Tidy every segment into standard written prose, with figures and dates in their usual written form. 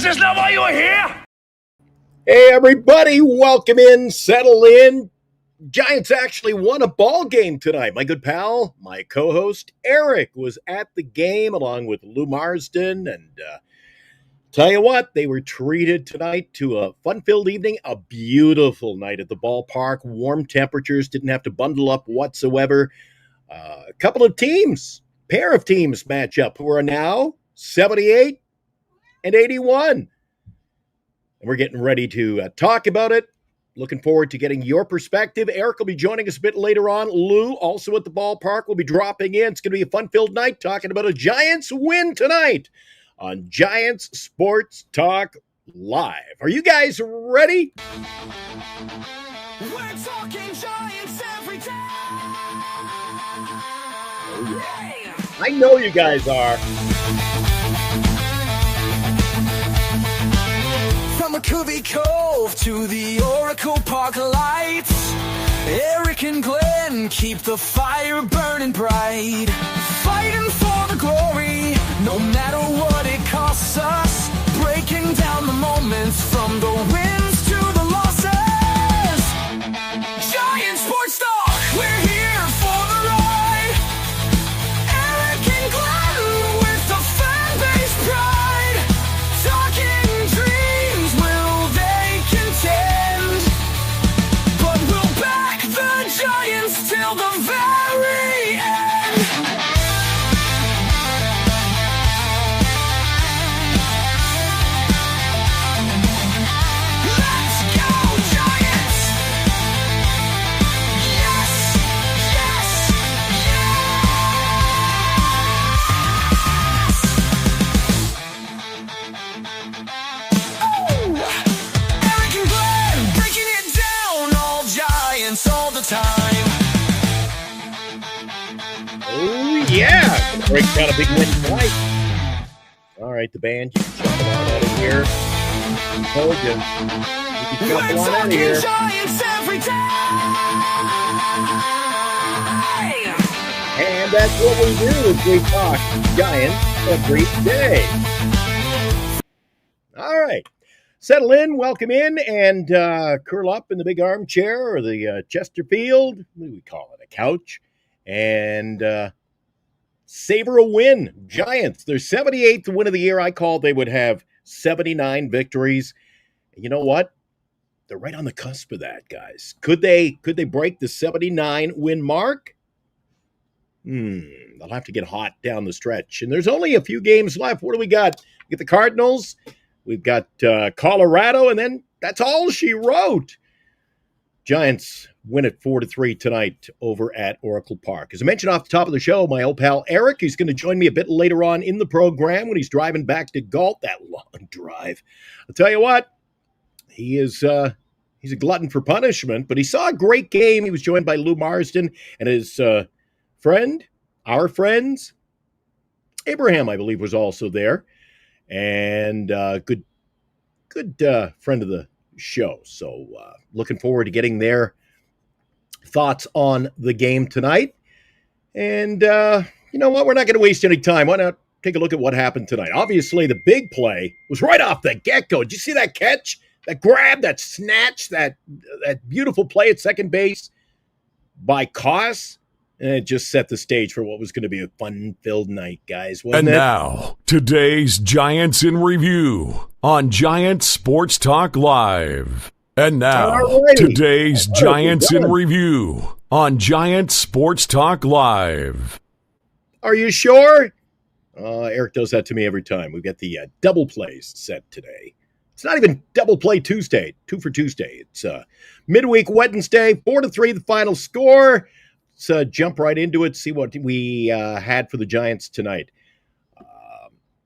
Is this not why you are here? Hey, everybody, welcome in, settle in. Giants actually won a ball game tonight. My good pal, my co-host, Eric, was at the game along with Lou Marsden. And tell you what, they were treated tonight to a fun-filled evening, a beautiful night at the ballpark. Warm temperatures, didn't have to bundle up whatsoever. A couple of teams, pair of teams match up who are now 78 and 81. And we're getting ready to talk about it. Looking forward to getting your perspective. Eric will be joining us a bit later on. Lou, also at the ballpark, will be dropping in. It's going to be a fun-filled night talking about a Giants win tonight on Giants Sports Talk Live. Are you guys ready? We're talking Giants every day. Oh, yeah. I know you guys are. From McCovey Cove to the Oracle Park lights, Eric and Glenn keep the fire burning bright, fighting for the glory, no matter what it costs us, breaking down the moments from the wins to the losses. Giant Sports Talk, we're here for the ride. Eric and Glenn with the fan base pride, talking dreams, will they contend? But we'll back the Giants till the very end. Let's go, Giants! Yes, yes, yes! Oh! Eric and Glenn breaking it down, all Giants all the time. Oh, yeah. Gonna break down a big win tonight. All right, the band, you can shuffle on out of here. Told you. You can We're shuffle on out of talking here. Giants every day. And that's what we do is we talk Giants every day. All right. Settle in, welcome in, and curl up in the big armchair or the Chesterfield. What do we call it? A couch. And savor a win. Giants, their 78th win of the year. I called they would have 79 victories. And you know what? They're right on the cusp of that, guys. Could they break the 79 win mark? They'll have to get hot down the stretch. And there's only a few games left. What do we got? We got the Cardinals. We've got Colorado, and then that's all she wrote. Giants win it 4-3 tonight over at Oracle Park. As I mentioned off the top of the show, my old pal Eric, he's going to join me a bit later on in the program when he's driving back to Galt, that long drive. I'll tell you what, he's a glutton for punishment, but he saw a great game. He was joined by Lou Marsden and his friend, our friends, Abraham, I believe, was also there. And good friend of the show. So looking forward to getting their thoughts on the game tonight. And you know what? We're not going to waste any time. Why not take a look at what happened tonight? Obviously, the big play was right off the get-go. Did you see that catch, that grab, that snatch, that beautiful play at second base by Koss? And it just set the stage for what was going to be a fun-filled night, guys. Wasn't it? And now, today's Giants in Review on Giants Sports Talk Live. And now, today's Giants in Review on Giants Sports Talk Live. Are you sure? Eric does that to me every time. We've got the double plays set today. It's not even double play Tuesday, 2 for Tuesday. It's midweek Wednesday, 4-3 the final score. Let's jump right into it, see what we had for the Giants tonight.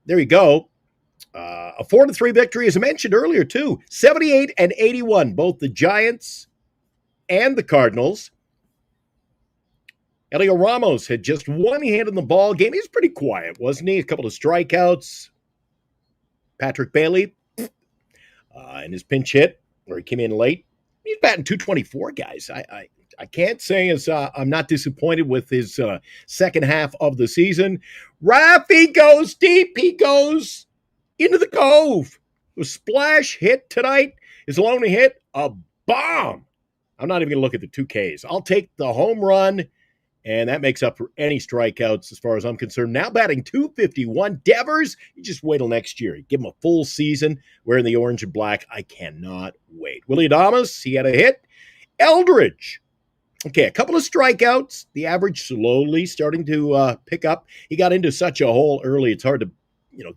There you go. A 4-3 victory, as I mentioned earlier, too. 78 and 81, both the Giants and the Cardinals. Elio Ramos had just one hand in the ball game. He was pretty quiet, wasn't he? A couple of strikeouts. Patrick Bailey, in his pinch hit, where he came in late. He's batting .224, guys. I can't say as I'm not disappointed with his second half of the season. Raffy goes deep. He goes into the cove. The splash hit tonight, his only hit, a bomb. I'm not even going to look at the 2Ks. I'll take the home run, and that makes up for any strikeouts as far as I'm concerned. Now batting .251. Devers, you just wait till next year. Give him a full season wearing the orange and black. I cannot wait. Willie Adames, he had a hit. Eldridge, okay, a couple of strikeouts. The average slowly starting to pick up. He got into such a hole early. It's hard to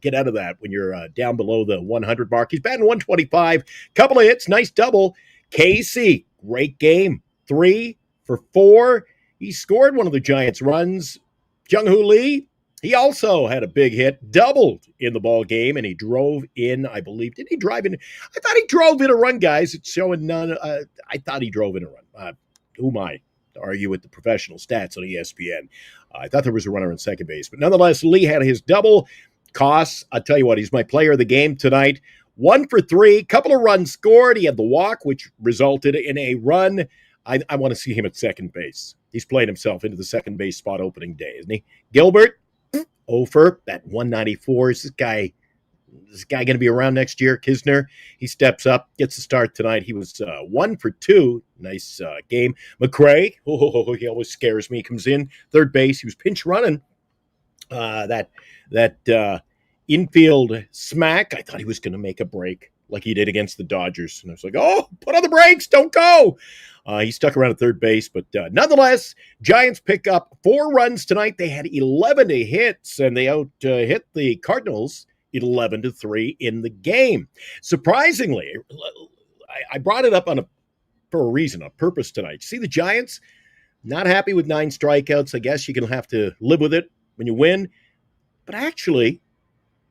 get out of that when you're down below the 100 mark. He's batting 125. Couple of hits, nice double. Casey, great game. 3 for 4. He scored one of the Giants' runs. Jung-Hoo Lee, he also had a big hit, doubled in the ball game, and he drove in, I believe. Did he drive in? I thought he drove in a run, guys. It's showing none. I thought he drove in a run. Who am I to argue with the professional stats on ESPN? I thought there was a runner on second base. But nonetheless, Lee had his double. Koss, I'll tell you what, he's my player of the game tonight. 1 for 3, couple of runs scored. He had the walk, which resulted in a run. I want to see him at second base. He's played himself into the second base spot opening day, isn't he? Gilbert, over at 194. Is this guy going to be around next year? Kisner, he steps up, gets the start tonight. He was 1 for 2. Nice game. McRae, he always scares me. He comes in, third base. He was pinch running. That infield smack, I thought he was going to make a break like he did against the Dodgers. And I was like, put on the brakes, don't go. He stuck around at third base, but nonetheless, Giants pick up 4 runs tonight. They had 11 hits, and they hit the Cardinals 11-3 in the game. Surprisingly, I brought it up for a reason, a purpose tonight. See the Giants? Not happy with 9 strikeouts. I guess you're going to have to live with it when you win. But actually,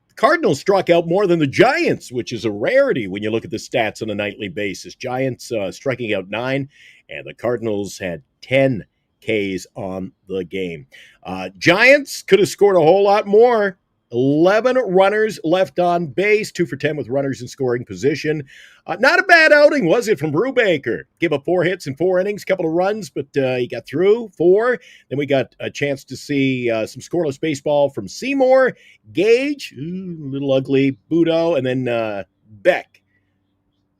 the Cardinals struck out more than the Giants, which is a rarity when you look at the stats on a nightly basis. Giants striking out 9, and the Cardinals had 10 Ks on the game. Giants could have scored a whole lot more. 11 runners left on base, 2 for 10 with runners in scoring position. Not a bad outing, was it, from Brubaker? Gave up 4 hits in 4 innings, couple of runs, but he got through 4. Then we got a chance to see some scoreless baseball from Seymour, Gage, little ugly, Budo, and then Beck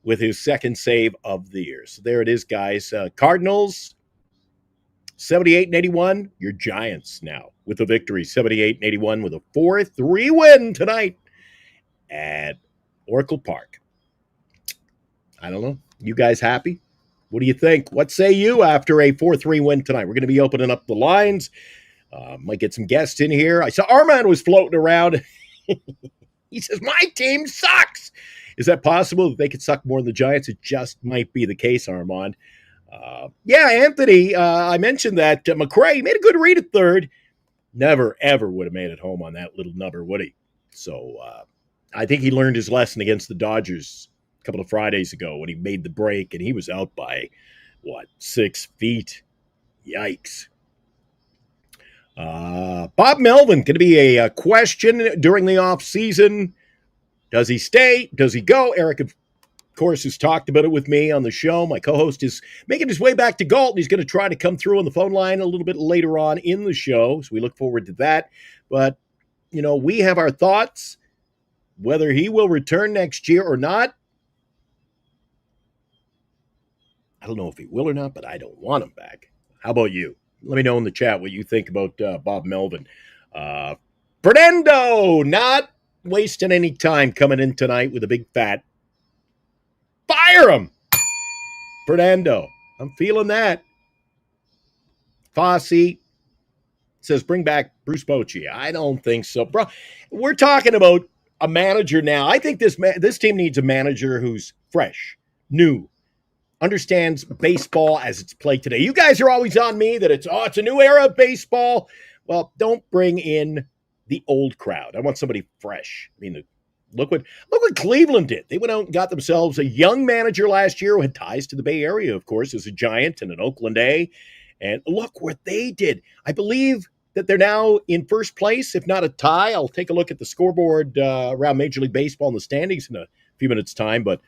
with his second save of the year. So there it is, guys. Cardinals, 78-81, your Giants now with a victory, 78-81 with a 4-3 win tonight at Oracle Park. I don't know. You guys happy? What do you think? What say you after a 4-3 win tonight? We're going to be opening up the lines. Might get some guests in here. I saw Armand was floating around. He says, my team sucks. Is that possible that they could suck more than the Giants? It just might be the case, Armand. Anthony, I mentioned that McRae made a good read at third. Never, ever would have made it home on that little nubber, would he? So I think he learned his lesson against the Dodgers a couple of Fridays ago when he made the break, and he was out by, 6 feet? Yikes. Bob Melvin, going to be a question during the offseason. Does he stay? Does he go? Eric, of course, has talked about it with me on the show. My co-host is making his way back to Galton. He's going to try to come through on the phone line a little bit later on in the show, so we look forward to that. But, we have our thoughts. Whether he will return next year or not, I don't know if he will or not, but I don't want him back. How about you? Let me know in the chat what you think about Bob Melvin. Fernando, not wasting any time coming in tonight with a big fat fire him! Fernando, I'm feeling that. Fossey says, bring back Bruce Bochy. I don't think so. Bro, we're talking about a manager now. I think this team needs a manager who's fresh, new, understands baseball as it's played today. You guys are always on me that it's a new era of baseball. Well, don't bring in the old crowd. I want somebody fresh. I mean, look what Cleveland did. They went out and got themselves a young manager last year who had ties to the Bay Area, of course, as a Giant and an Oakland A. And look what they did. I believe that they're now in first place, if not a tie. I'll take a look at the scoreboard around Major League Baseball in the standings in a few minutes' time. But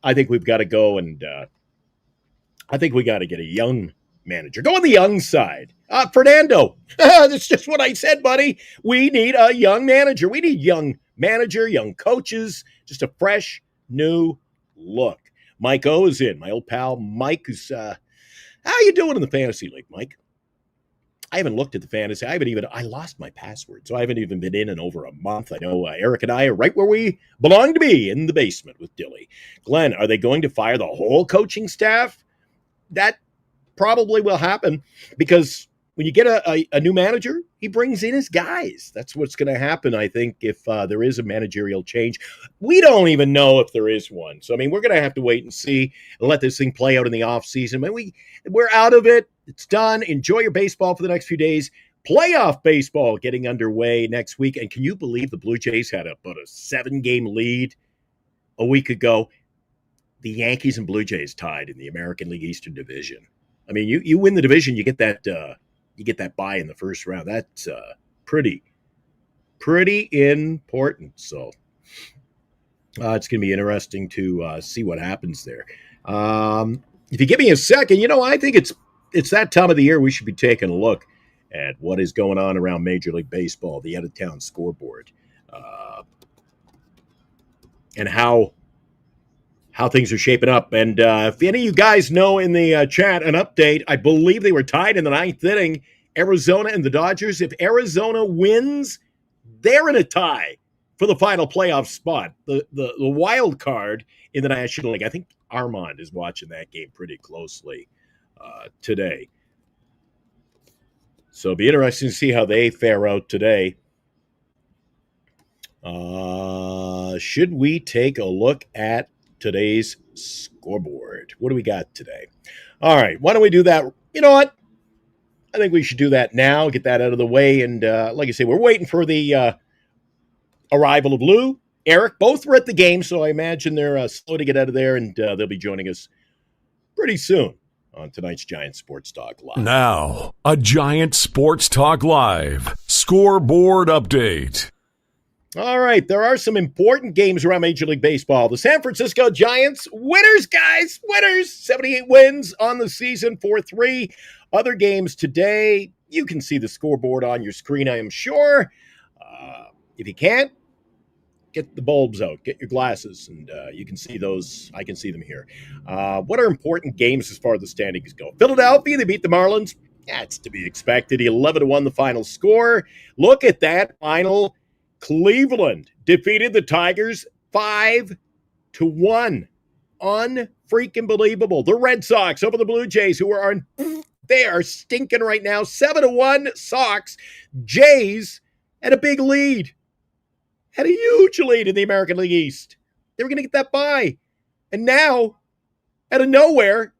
I think we've got to go and I think we got to get a young manager. Go on the young side. Fernando, that's just what I said, buddy. We need a young manager. We need young manager, young coaches, just a fresh new look. Mike O is in. My old pal Mike, who's how you doing in the fantasy league, Mike? I haven't looked at the fantasy. I lost my password, so I haven't even been in over a month. I know Eric and I are right where we belong to be, in the basement with Dilly. Glenn, are they going to fire the whole coaching staff? That probably will happen, because when you get a new manager, he brings in his guys. That's what's going to happen, I think, if there is a managerial change. We don't even know if there is one. So, I mean, we're going to have to wait and see and let this thing play out in the offseason. We're out of it. It's done. Enjoy your baseball for the next few days. Playoff baseball getting underway next week. And can you believe the Blue Jays had about a 7-game lead a week ago? The Yankees and Blue Jays tied in the American League Eastern Division. I mean, you win the division, you get that bye in the first round. That's pretty important. So it's going to be interesting to see what happens there. If you give me a second, I think it's that time of the year we should be taking a look at what is going on around Major League Baseball, the out-of-town scoreboard, and how things are shaping up. And if any of you guys know in the chat an update, I believe they were tied in the 9th inning, Arizona and the Dodgers. If Arizona wins, they're in a tie for the final playoff spot, the wild card in the National League. I think Armand is watching that game pretty closely today. So it'll be interesting to see how they fare out today. Should we take a look at today's scoreboard? What do we got today? All right, why don't we do that? You know what? I think we should do that now, get that out of the way. And like I say, we're waiting for the arrival of Lou, Eric. Both were at the game, so I imagine they're slow to get out of there, and they'll be joining us pretty soon on tonight's Giant Sports Talk Live. Now, a Giant Sports Talk Live scoreboard update. All right, there are some important games around Major League Baseball. The San Francisco Giants, winners, guys, winners. 78 wins on the season, 4-3. Other games today, you can see the scoreboard on your screen, I am sure. If you can't, get the bulbs out, get your glasses, and you can see those. I can see them here. What are important games as far as the standings go? Philadelphia, they beat the Marlins. That's to be expected. 11-1 the final score. Look at that final. Cleveland defeated the Tigers 5-1. Unfreaking believable. The Red Sox over the Blue Jays, they are stinking right now. 7-1 Sox. Jays had a big lead. Had a huge lead in the American League East. They were going to get that bye. And now, out of nowhere,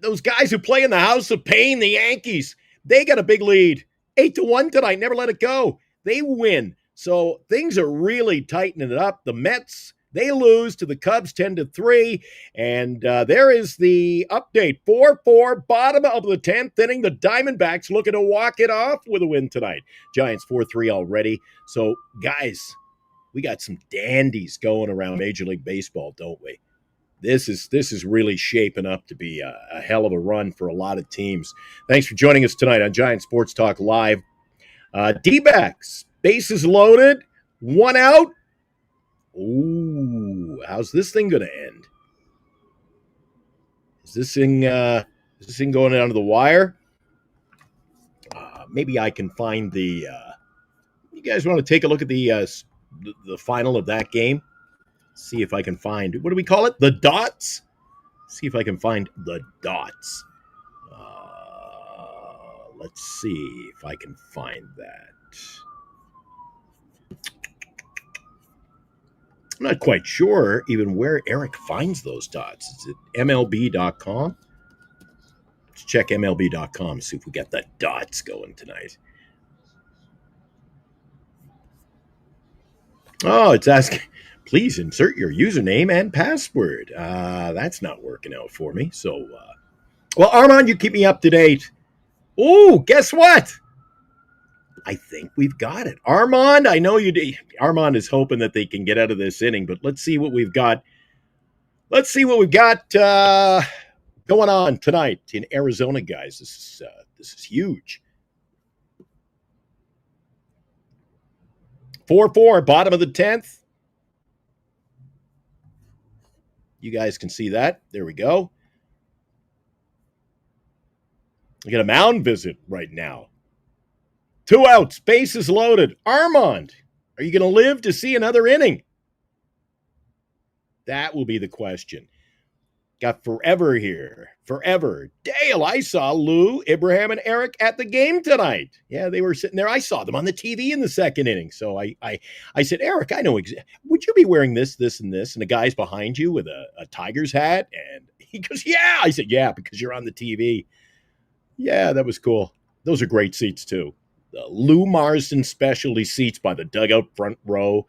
those guys who play in the House of Pain, the Yankees, they got a big lead. 8-1 tonight. Never let it go. They win. So things are really tightening it up. The Mets, they lose to the Cubs 10-3. And there is the update. 4-4, bottom of the 10th inning. The Diamondbacks looking to walk it off with a win tonight. Giants 4-3 already. So, guys, we got some dandies going around Major League Baseball, don't we? This is really shaping up to be a hell of a run for a lot of teams. Thanks for joining us tonight on Giant Sports Talk Live. D-backs, bases loaded, 1 out. Ooh, how's this thing going to end? Is this thing going down to the wire? Maybe I can find the. You guys want to take a look at the final of that game? See if I can find, what do we call it? The dots. See if I can find the dots. Let's see if I can find that. I'm not quite sure even where Eric finds those dots. Is it MLB.com? Let's check MLB.com, see if we got the dots going tonight. Oh, it's asking, please insert your username and password. That's not working out for me. So, well, Armand, you keep me up to date. Oh, guess what? I think we've got it. Armand, I know you did. Armand is hoping that they can get out of this inning, but let's see what we've got. Let's see what we've got going on tonight in Arizona, guys. This is huge. 4-4, bottom of the 10th. You guys can see that. There we go. We got a mound visit right now. 2 outs, bases loaded. Armand, are you going to live to see another inning? That will be the question. Got forever here. Forever. Dale, I saw Lou, Abraham, and Eric at the game tonight. Yeah, they were sitting there. I saw them on the TV in the second inning. So I said, Eric, I know would you be wearing this, this, and this? And the guy's behind you with a Tigers hat. And he goes, yeah. I said, yeah, because you're on the TV. Yeah, that was cool. Those are great seats, too. The Lou Marsden specialty seats by the dugout front row.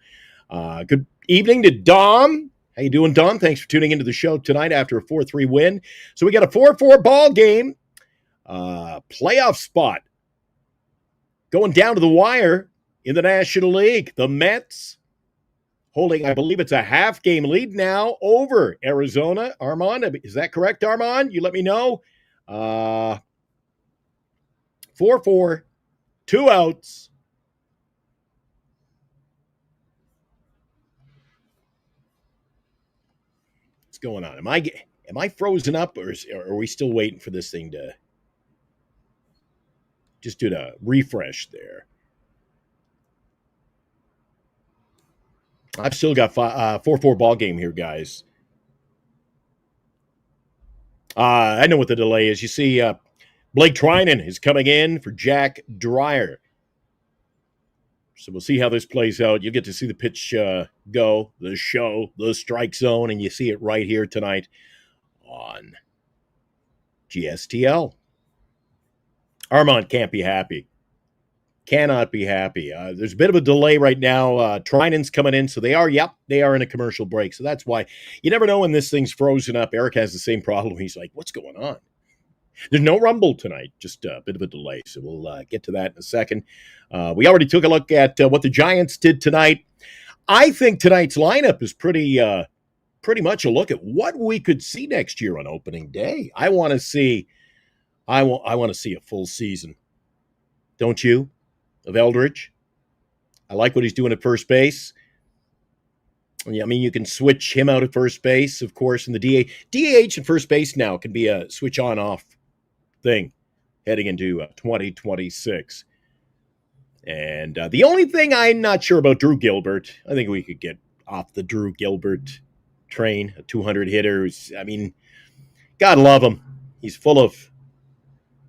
Good evening to Dom. How you doing, Don? Thanks for tuning into the show tonight after a 4-3 win. So we got a 4-4 ball game. Playoff spot. Going down to the wire in the National League. The Mets holding, I believe it's a half-game lead now over Arizona. Armand, is that correct, Armand? You let me know. 4-4, 2 outs. Going on? Am I frozen up, or are we still waiting for this thing to just do the refresh there? I've still got 4-4 ball game here, guys. I know what the delay is. You see, Blake Trinan is coming in for Jack Dreyer. So we'll see how this plays out. You'll get to see the pitch go, the show, the strike zone, and you see it right here tonight on GSTL. Armand can't be happy. Cannot be happy. There's a bit of a delay right now. Trinan's coming in, so they are in a commercial break. So that's why you never know when this thing's frozen up. Eric has the same problem. He's like, what's going on? There's no rumble tonight, just a bit of a delay. So we'll get to that in a second. We already took a look at what the Giants did tonight. I think tonight's lineup is pretty much a look at what we could see next year on opening day. I want to see a full season. Don't you? Of Eldridge. I like what he's doing at first base. I mean, you can switch him out at first base, of course, in the DH and first base now can be a switch on-off thing heading into 2026. And the only thing I'm not sure about Drew Gilbert, I think we could get off the Drew Gilbert train, a 200 hitter. I mean, God love him. He's full of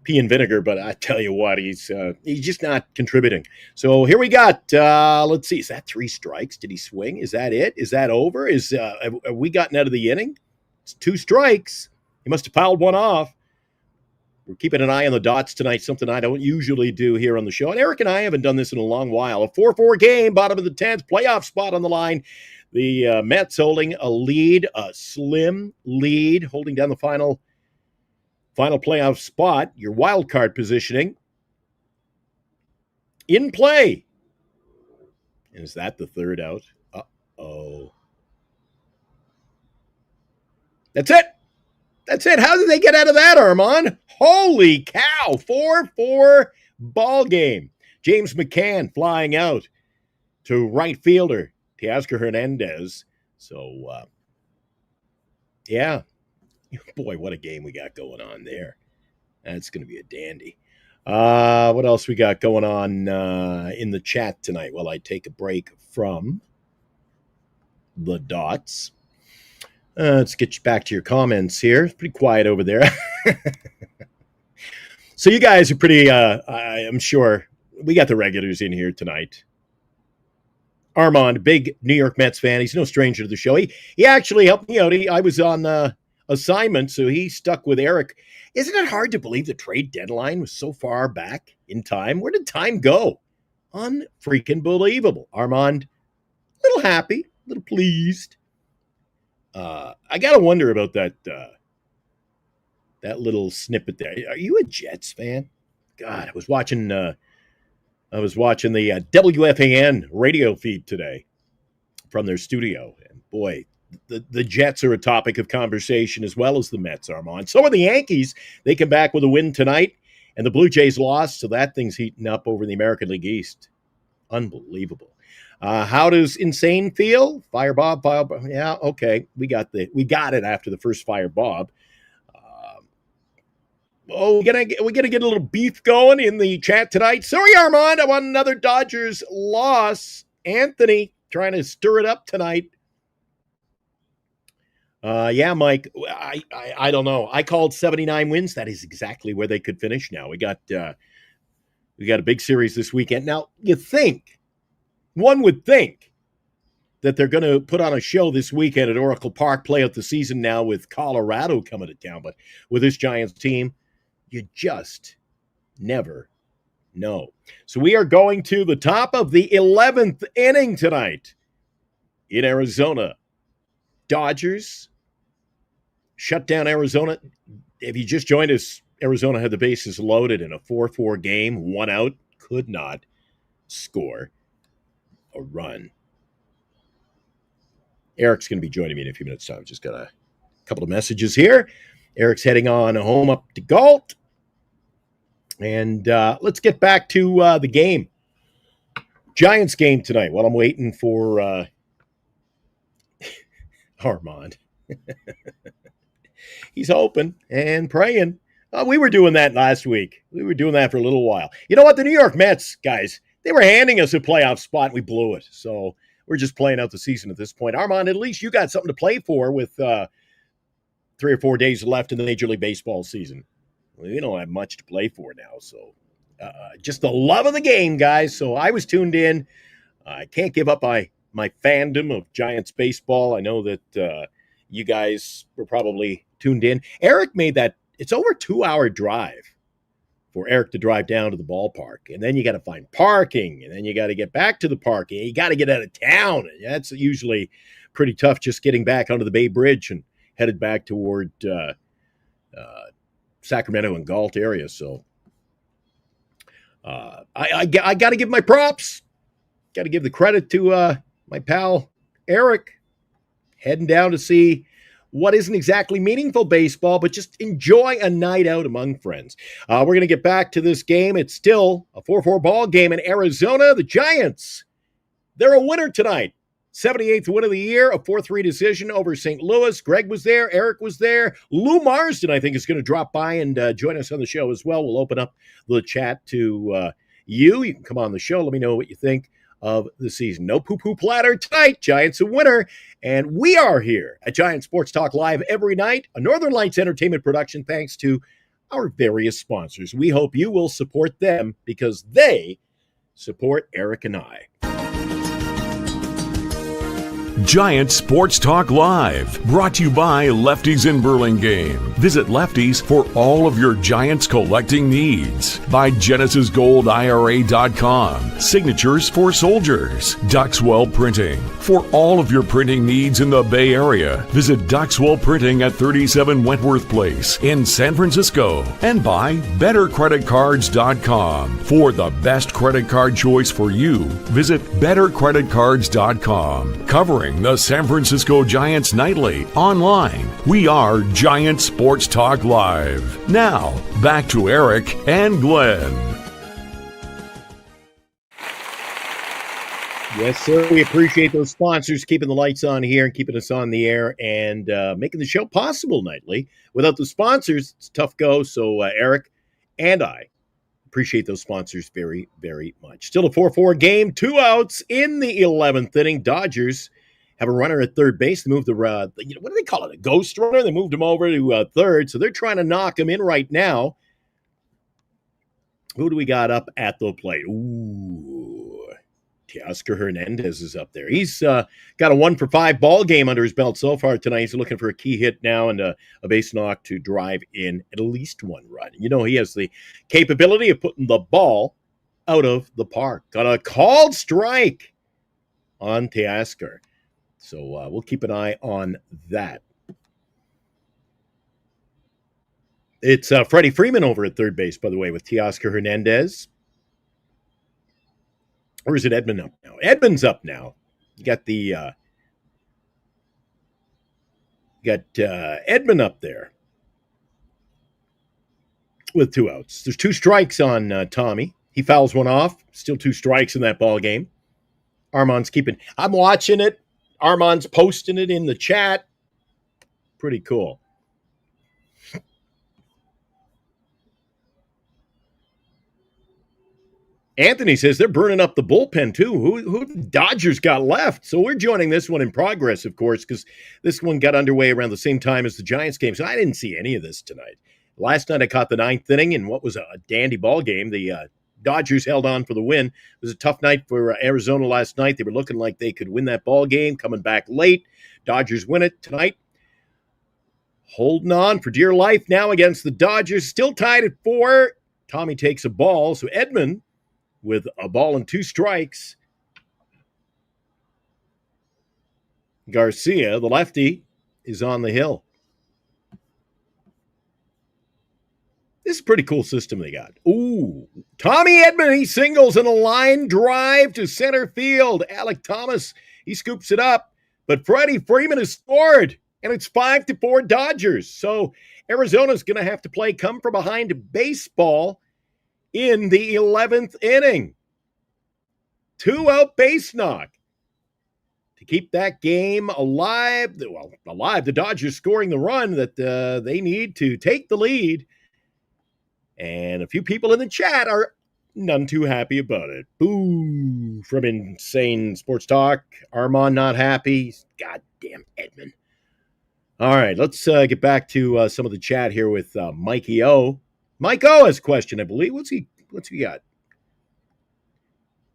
pea and vinegar, but I tell you what, he's just not contributing. So here we got, let's see, is that 3 strikes? Did he swing? Is that it? Is that over? Have we gotten out of the inning? It's 2 strikes. He must have piled one off. We're keeping an eye on the dots tonight, something I don't usually do here on the show. And Eric and I haven't done this in a long while. A 4-4 game, bottom of the 10th, playoff spot on the line. The Mets holding a lead, a slim lead, holding down the final playoff spot, your wild card positioning in play. And is that the 3rd out? Uh-oh. That's it. That's it. How did they get out of that, Armand? Holy cow. 4-4 ball game. James McCann flying out to right fielder, Teoscar Hernandez. So, yeah. Boy, what a game we got going on there. That's going to be a dandy. What else we got going on in the chat tonight? Well, I take a break from the dots. Let's get you back to your comments here. It's pretty quiet over there. So you guys are pretty, I'm sure, we got the regulars in here tonight. Armand, big New York Mets fan. He's no stranger to the show. He actually helped me out. I was on assignment, so he stuck with Eric. Isn't it hard to believe the trade deadline was so far back in time? Where did time go? Unfreaking believable. Armand, a little happy, a little pleased. I gotta wonder about that little snippet there. Are you a Jets fan? God, I was watching the WFAN radio feed today from their studio, and boy, the Jets are a topic of conversation as well as the Mets, Armand. So are the Yankees. They come back with a win tonight, and the Blue Jays lost, so that thing's heating up over in the American League East. Unbelievable. How does Insane feel? Fire Bob, yeah, okay. We got it after the first Fire Bob. We're gonna get a little beef going in the chat tonight. Sorry, Armand, I want another Dodgers loss. Anthony trying to stir it up tonight. Yeah, Mike, I don't know. I called 79 wins. That is exactly where they could finish now. We got a big series this weekend. Now, one would think that they're going to put on a show this weekend at Oracle Park, play out the season now with Colorado coming to town. But with this Giants team, you just never know. So we are going to the top of the 11th inning tonight in Arizona. Dodgers shut down Arizona. If you just joined us, Arizona had the bases loaded in a 4-4 game, 1 out, could not score a run. Eric's going to be joining me in a few minutes' time. Just got a couple of messages here. Eric's heading on home up to Galt. And let's get back to the game. Giants game tonight while I'm waiting for Armand. He's hoping and praying. We were doing that last week. We were doing that for a little while. You know what? The New York Mets, guys, they were handing us a playoff spot. We blew it. So we're just playing out the season at this point. Armand, at least you got something to play for with 3 or 4 days left in the Major League Baseball season. We don't have much to play for now. So just the love of the game, guys. So I was tuned in. I can't give up my fandom of Giants baseball. I know that you guys were probably tuned in. Eric made that. It's over a 2-hour drive for Eric to drive down to the ballpark. And then you got to find parking. And then you got to get back to the parking. You got to get out of town. And that's usually pretty tough, just getting back onto the Bay Bridge and headed back toward Sacramento and Galt area. So I got to give my props. Got to give the credit to my pal Eric, heading down to see what isn't exactly meaningful baseball, but just enjoy a night out among friends. We're going to get back to this game. It's still a 4-4 ball game in Arizona. The Giants, they're a winner tonight. 78th win of the year, a 4-3 decision over St. Louis. Greg was there. Eric was there. Lou Marsden, I think, is going to drop by and join us on the show as well. We'll open up the chat to you. You can come on the show. Let me know what you think of the season. No poo-poo platter tonight. Giants a winner. And we are here at Giant Sports Talk Live every night, a Northern Lights Entertainment production, thanks to our various sponsors. We hope you will support them because they support Eric and I. Giant Sports Talk Live, brought to you by Lefties in Burlingame. Visit Lefties for all of your Giants collecting needs. By GenesisGoldIRA.com, signatures for soldiers. Duxwell Printing, for all of your printing needs in the Bay Area. Visit Duxwell Printing at 37 Wentworth Place in San Francisco. And by BetterCreditCards.com, for the best credit card choice for you. Visit BetterCreditCards.com, covering the San Francisco Giants nightly online. We are Giant Sports Talk Live. Now, back to Eric and Glenn. Yes, sir. We appreciate those sponsors keeping the lights on here and keeping us on the air and making the show possible nightly. Without the sponsors, it's a tough go. So Eric and I appreciate those sponsors very, very much. Still a 4-4 game, 2 outs in the 11th inning. Dodgers have a runner at third base. They moved what do they call it? A ghost runner? They moved him over to third. So they're trying to knock him in right now. Who do we got up at the plate? Ooh, Teoscar Hernandez is up there. He's got a 1-for-5 ball game under his belt so far tonight. He's looking for a key hit now and a base knock to drive in at least one run. You know, he has the capability of putting the ball out of the park. Got a called strike on Teoscar. So we'll keep an eye on that. It's Freddie Freeman over at third base, by the way, with Teoscar Hernandez. Or is it Edmund up now? Edmund's up now. You got Edmund up there with 2 outs. There's 2 strikes on Tommy. He fouls one off. Still 2 strikes in that ball game. Armand's keeping. I'm watching it. Armand's posting it in the chat. Pretty cool. Anthony says they're burning up the bullpen, too. Who the Dodgers got left? So we're joining this one in progress, of course, because this one got underway around the same time as the Giants game. So I didn't see any of this tonight. Last night I caught the 9th inning in what was a dandy ball game. The Dodgers held on for the win. It was a tough night for Arizona last night. They were looking like they could win that ball game, coming back late. Dodgers win it tonight. Holding on for dear life now against the Dodgers. Still tied at 4. Tommy takes a ball. So Edman with a ball and 2 strikes. Garcia, the lefty, is on the hill. This is a pretty cool system they got. Ooh, Tommy Edman, he singles in a line drive to center field. Alec Thomas, he scoops it up. But Freddie Freeman has scored, and it's 5-4 Dodgers. So Arizona's going to have to play come from behind baseball in the 11th inning. 2-out base knock to keep that game alive. Well, alive. The Dodgers scoring the run that they need to take the lead. And a few people in the chat are none too happy about it. Boo from Insane Sports Talk. Armand not happy. Goddamn Edman. All right, let's get back to some of the chat here with Mikey O. Mike O has a question, I believe. What's he got?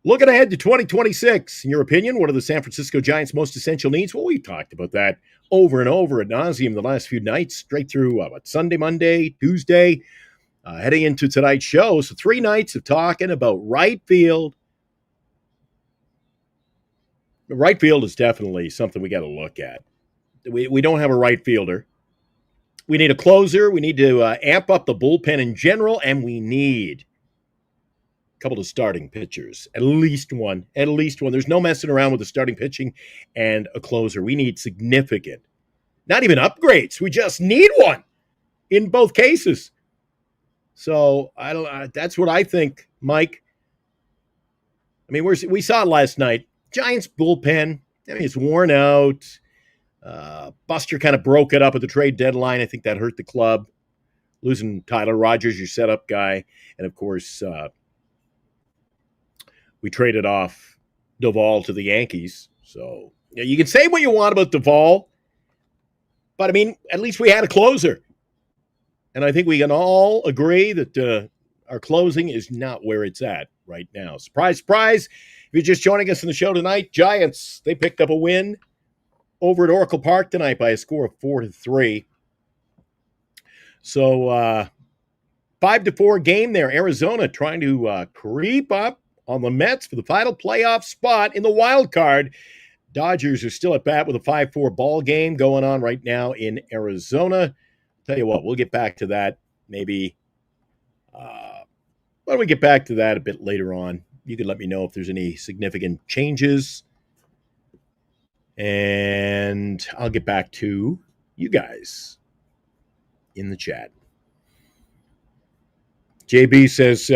Looking ahead to 2026, in your opinion, what are the San Francisco Giants' most essential needs? Well, we've talked about that over and over ad nauseum the last few nights, straight through Sunday, Monday, Tuesday, heading into tonight's show. So 3 nights of talking about right field. The right field is definitely something we got to look at. We don't have a right fielder. We need a closer. We need to amp up the bullpen in general, and we need a couple of starting pitchers. At least one. There's no messing around with the starting pitching and a closer. We need significant, not even upgrades. We just need one in both cases. So that's what I think, Mike. I mean, we saw it last night. Giants bullpen, I mean, it's worn out. Buster kind of broke it up at the trade deadline. I think that hurt the club. Losing Tyler Rogers, your setup guy. And, of course, we traded off Duvall to the Yankees. So you can say what you want about Duvall, but, I mean, at least we had a closer. And I think we can all agree that our closing is not where it's at right now. Surprise, surprise. If you're just joining us in the show tonight, Giants, they picked up a win over at Oracle Park tonight by a score of 4-3. So 5-4 game there. Arizona trying to creep up on the Mets for the final playoff spot in the wild card. Dodgers are still at bat with a 5-4 ball game going on right now in Arizona. Tell you what, we'll get back to that maybe. Why don't we get back to that a bit later on? You can let me know if there's any significant changes. And I'll get back to you guys in the chat. JB says,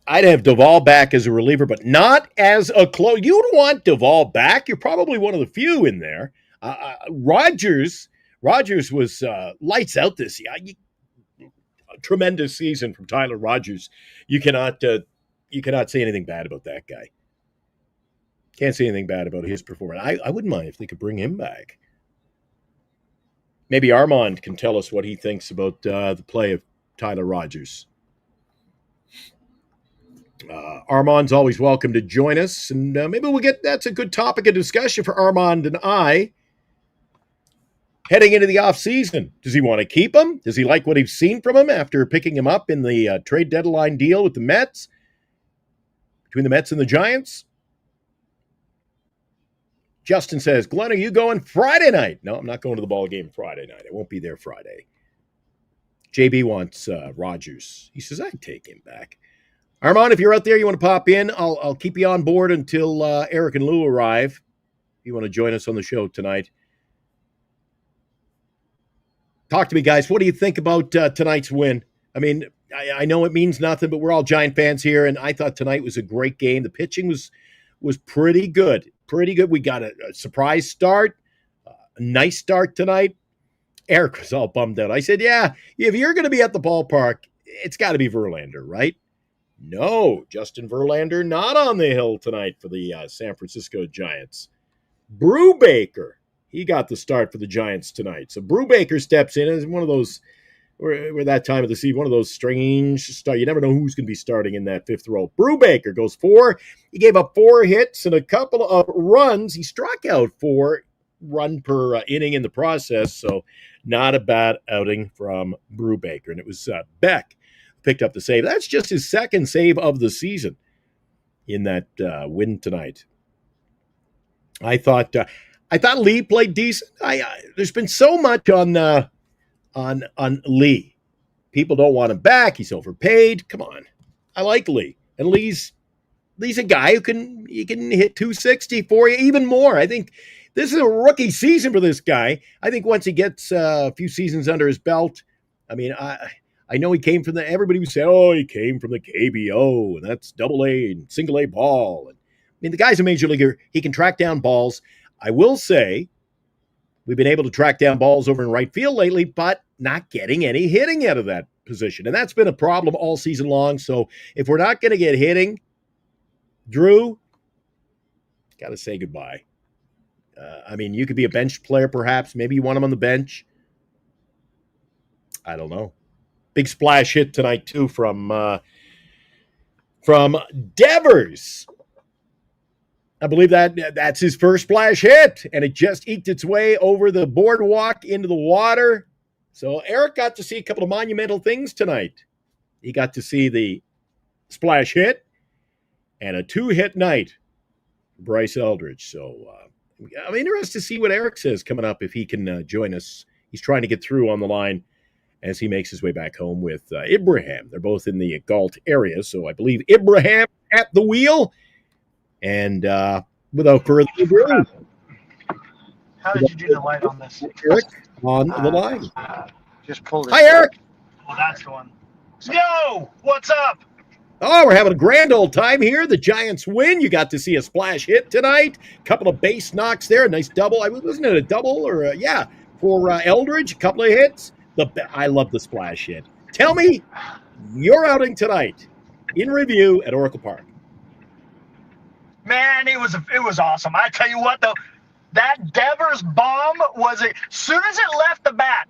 I'd have Duvall back as a reliever, but not as a closer. You don't want Duvall back. You're probably one of the few in there. Rogers was lights out this year. A tremendous season from Tyler Rogers. You cannot say anything bad about that guy. Can't say anything bad about his performance. I wouldn't mind if they could bring him back. Maybe Armand can tell us what he thinks about the play of Tyler Rogers. Armand's always welcome to join us, and maybe that's a good topic of discussion for Armand and I. Heading into the offseason, does he want to keep him? Does he like what he's seen from him after picking him up in the trade deadline deal with the Mets? Between the Mets and the Giants? Justin says, Glenn, are you going Friday night? No, I'm not going to the ball game Friday night. I won't be there Friday. JB wants Rogers. He says, I'd take him back. Armand, if you're out there, you want to pop in, I'll keep you on board until Eric and Lou arrive. If you want to join us on the show tonight. Talk to me, guys. What do you think about tonight's win? I mean, I know it means nothing, but we're all Giant fans here, and I thought tonight was a great game. The pitching was was pretty good. Pretty good. We got a surprise start, a nice start tonight. Eric was all bummed out. I said, yeah, if you're going to be at the ballpark, it's got to be Verlander, right? No, Justin Verlander not on the hill tonight for the San Francisco Giants. Brubaker, he got the start for the Giants tonight. So Brubaker steps in as one of those, we're that time of the season, one of those strange start. You never know who's going to be starting in that fifth row. Brubaker goes 4. He gave up 4 hits and a couple of runs. He struck out 4 run per inning in the process. So not a bad outing from Brubaker. And it was Beck picked up the save. That's just his second save of the season in that win tonight. I thought Lee played decent. There's been so much on Lee. People don't want him back. He's overpaid. Come on. I like Lee. And Lee's a guy who can hit 260 for you, even more. I think this is a rookie season for this guy. I think once he gets a few seasons under his belt, I mean, I know he came from everybody would say, oh, he came from the KBO, and that's AA and single A ball. And I mean, the guy's a major leaguer. He can track down balls. I will say we've been able to track down balls over in right field lately, but not getting any hitting out of that position. And that's been a problem all season long. So if we're not going to get hitting, Drew, got to say goodbye. I mean, you could be a bench player perhaps. Maybe you want him on the bench. I don't know. Big splash hit tonight, too, from Devers. I believe that's his first splash hit, and it just eked its way over the boardwalk into the water. So Eric got to see a couple of monumental things tonight. He got to see the splash hit and a 2-hit night for Bryce Eldridge. So I'm interested to see what Eric says coming up if he can join us. He's trying to get through on the line as he makes his way back home with Ibrahim. They're both in the Galt area, so I believe Ibrahim at the wheel. And without further ado, how did you do the light on this? Eric on the line. Just pull it. Hi, Eric. Oh, that's the one. Yo, what's up? Oh, we're having a grand old time here. The Giants win. You got to see a splash hit tonight. Couple of base knocks there. Nice double. Wasn't it a double or for Eldridge? A couple of hits. I love the splash hit. Tell me your outing tonight in review at Oracle Park. Man, it was awesome. I tell you what, though, that Devers bomb was as soon as it left the bat.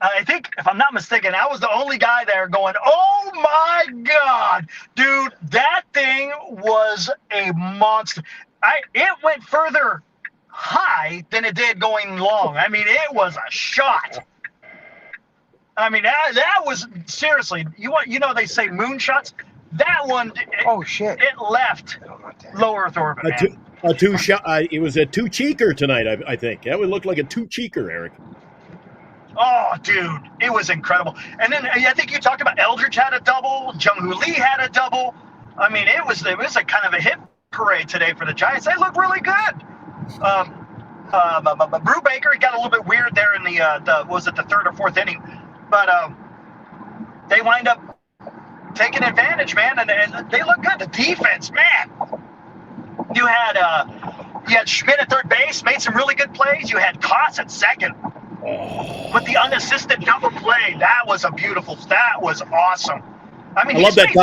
I think, if I'm not mistaken, I was the only guy there going, oh, my God. Dude, that thing was a monster. It went further high than it did going long. I mean, it was a shot. I mean, that was, seriously, they say moonshots? That one, it left low Earth orbit, man. It was a 2-cheeker tonight, I think. That would look like a 2-cheeker, Eric. Oh, dude, it was incredible. And then I think you talked about Eldridge had a double, Jung-Hoo Lee had a double. I mean, it was a kind of a hit parade today for the Giants. They looked really good. Brubaker got a little bit weird there in the third or fourth inning, but they wind up taking advantage, man, and they look good. The defense, man. You had Schmidt at third base, made some really good plays. You had Koss at second. With the unassisted double play, that was awesome. I mean, I love that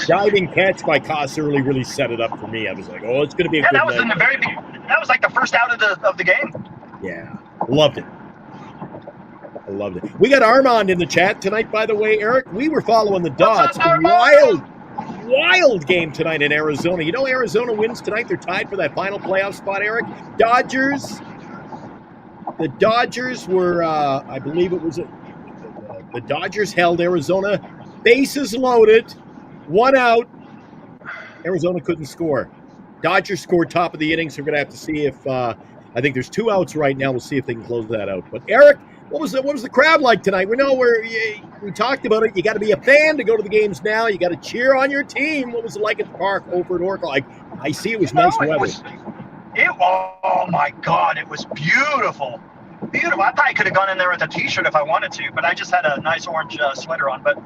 diving catch by Koss early really set it up for me. I was like, oh, it's going to be a good that was night. In the very beginning. That was like the first out of the game. Yeah, loved it. I loved it. We got Armand in the chat tonight, by the way, Eric. We were following the Dots. Wild game tonight in Arizona. You know, Arizona wins tonight. They're tied for that final playoff spot, Eric. The Dodgers were, I believe it was, the Dodgers held Arizona. Bases loaded. 1 out. Arizona couldn't score. Dodgers scored top of the inning, so we're going to have to see if, I think there's 2 outs right now. We'll see if they can close that out. But, Eric, what was the crowd like tonight? We talked about it. You got to be a fan to go to the games now. You got to cheer on your team. What was it like at the park over at Oracle? I see it was nice weather. Oh my God, it was beautiful. Beautiful. I probably could have gone in there with a t-shirt if I wanted to, but I just had a nice orange sweater on. But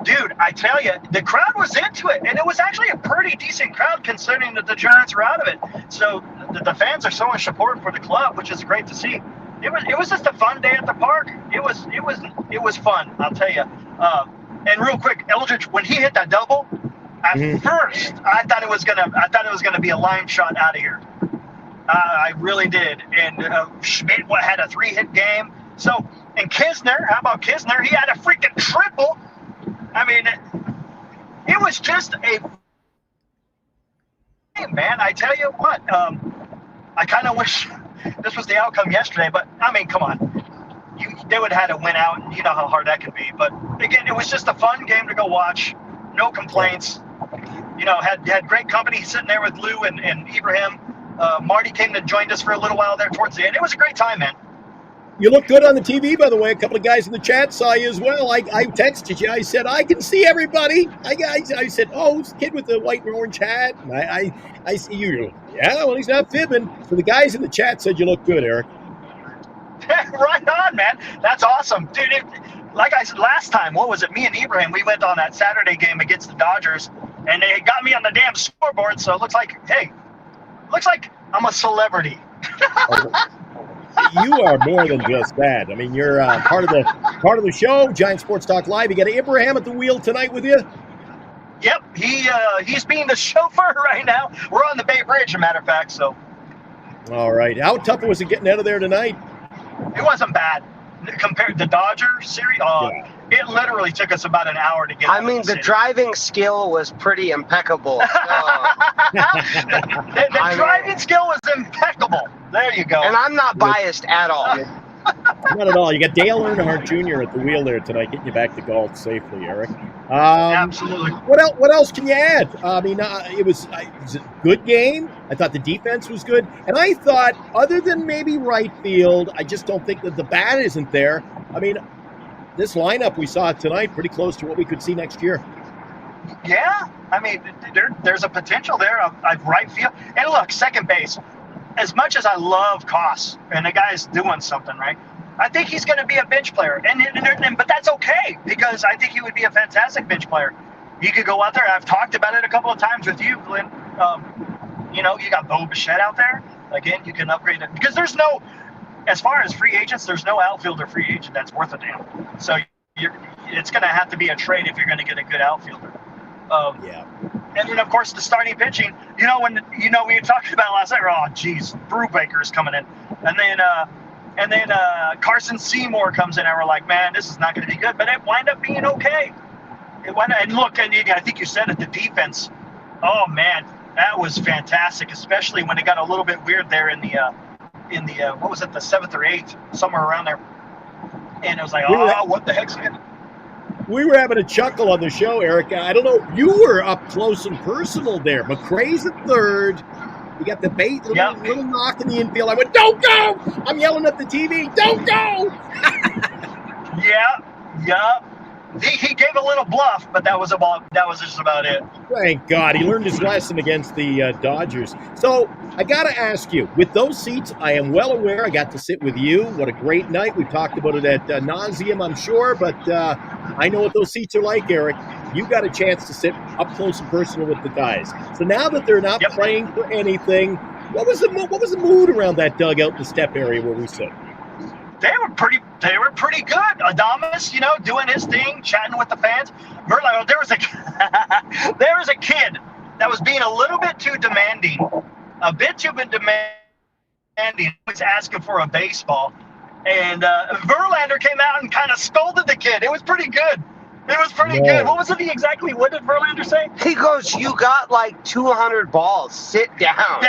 Dude, I tell you, the crowd was into it, and it was actually a pretty decent crowd considering that the Giants were out of it. So the fans are showing support for the club, which is great to see. It was just a fun day at the park. It was fun, I'll tell you. And real quick, Eldridge, when he hit that double, at first I thought it was gonna be a line shot out of here. I really did. And Schmidt had a 3-hit game. So, and Kisner, how about Kisner? He had a freaking triple. I mean, it was just a game, man. I tell you what, I kind of wish this was the outcome yesterday, but I mean, come on. They would have had to win out, and you know how hard that can be. But again, it was just a fun game to go watch. No complaints. You know, had great company sitting there with Lou and Ibrahim. Marty came and joined us for a little while there towards the end. It was a great time, man. You look good on the TV, by the way. A couple of guys in the chat saw you as well. I texted you. I said, I can see everybody. I said, oh, it's the kid with the white and orange hat. And I see you. Yeah, well, he's not fibbing. So the guys in the chat said you look good, Eric. Right on, man. That's awesome. Dude, like I said last time, what was it? Me and Ibrahim, we went on that Saturday game against the Dodgers, and they got me on the damn scoreboard, so it looks like I'm a celebrity. You are more than just that. I mean, you're part of the show, Giant Sports Talk Live. You got Ibrahim at the wheel tonight with you? Yep, he's being the chauffeur right now. We're on the Bay Bridge, as a matter of fact, so. All right. How tough was it getting out of there tonight? It wasn't bad. Compared to the Dodger series, It literally took us about an hour to get. I mean, the driving skill was pretty impeccable. The driving skill was impeccable. There you go. And I'm not biased at all. Not at all. You got Dale Earnhardt Jr. at the wheel there tonight, getting you back to golf safely, Eric. Absolutely. What else can you add? I mean, it was a good game. I thought the defense was good. And I thought, other than maybe right field, I just don't think that the bat isn't there. I mean, this lineup we saw tonight, pretty close to what we could see next year. Yeah. I mean, there's a potential there of right field. And look, second base. As much as I love Koss, and the guy's doing something, right? I think he's going to be a bench player, but that's okay, because I think he would be a fantastic bench player. He could go out there. I've talked about it a couple of times with you, Glenn. You know, you got Bo Bichette out there. Again, you can upgrade it, because there's no, as far as free agents, there's no outfielder free agent that's worth a damn. So it's going to have to be a trade if you're going to get a good outfielder. Yeah. And then, of course, the starting pitching. We were talking about last night. Oh, geez, Brubaker's coming in, and then Carson Seymour comes in, and we're like, man, this is not going to be good. But it wound up being okay. And look, and I think you said it, the defense. Oh man, that was fantastic, especially when it got a little bit weird there in the what was it, the 7th or 8th, somewhere around there. And it was like, what the heck's going? We were having a chuckle on the show, Eric. I don't know. You were up close and personal there. McRae's at third. You got the little knock in the infield. I went, don't go! I'm yelling at the TV, don't go! Yeah. He gave a little bluff, but that was just about it. Thank God. He learned his lesson against the Dodgers. So I got to ask you, with those seats, I am well aware I got to sit with you. What a great night. We've talked about it at nauseum, I'm sure, but I know what those seats are like, Eric. You got a chance to sit up close and personal with the guys. So now that they're not playing for anything, what was the mood around that dugout in the step area where we sit? They were pretty good. Adamas, doing his thing, chatting with the fans. Verlander, there was a kid that was being a little bit too demanding. He was asking for a baseball. And Verlander came out and kind of scolded the kid. It was pretty good. Good. What did Verlander say? He goes, you got like 200 balls. Sit down.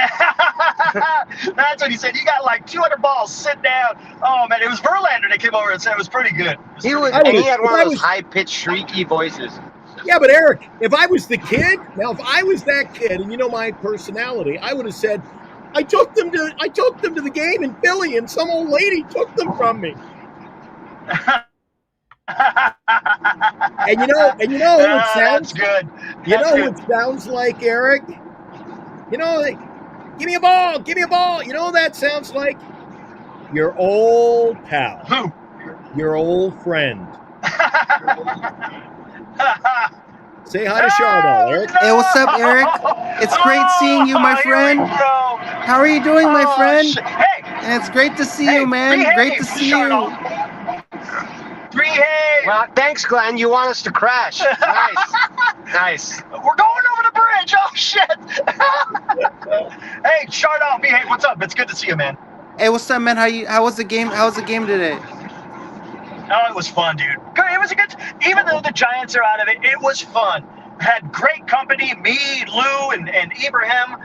That's what he said. You got like 200 balls. Sit down. Oh, man. It was Verlander that came over and said it was pretty good. He had one of those high-pitched, shrieky voices. Yeah, but Eric, if I was the kid, now if I was that kid, and you know my personality, I would have said, I took them to the game in Philly, and some old lady took them from me. And you know who it sounds good. Who it sounds like, Eric? Like, give me a ball. You know who that sounds like? Your old pal. Who? Your old friend. Say hi to Shardo, Eric. Hey, what's up, Eric? It's great seeing you, my friend. How are you doing, my friend? Hey, And it's great to see you, man. behave, Great to see you. Behave. Well, thanks, Glenn. You want us to crash. Nice. Nice. We're going over the bridge. Oh, shit. Hey, Shardo, behave. What's up? It's good to see you, man. Hey, what's up, man? How was the game? How was the game today? Oh, it was fun, dude. Good. It was a good. Even though the Giants are out of it, it was fun. Had great company. Me, Lou, and Ibrahim.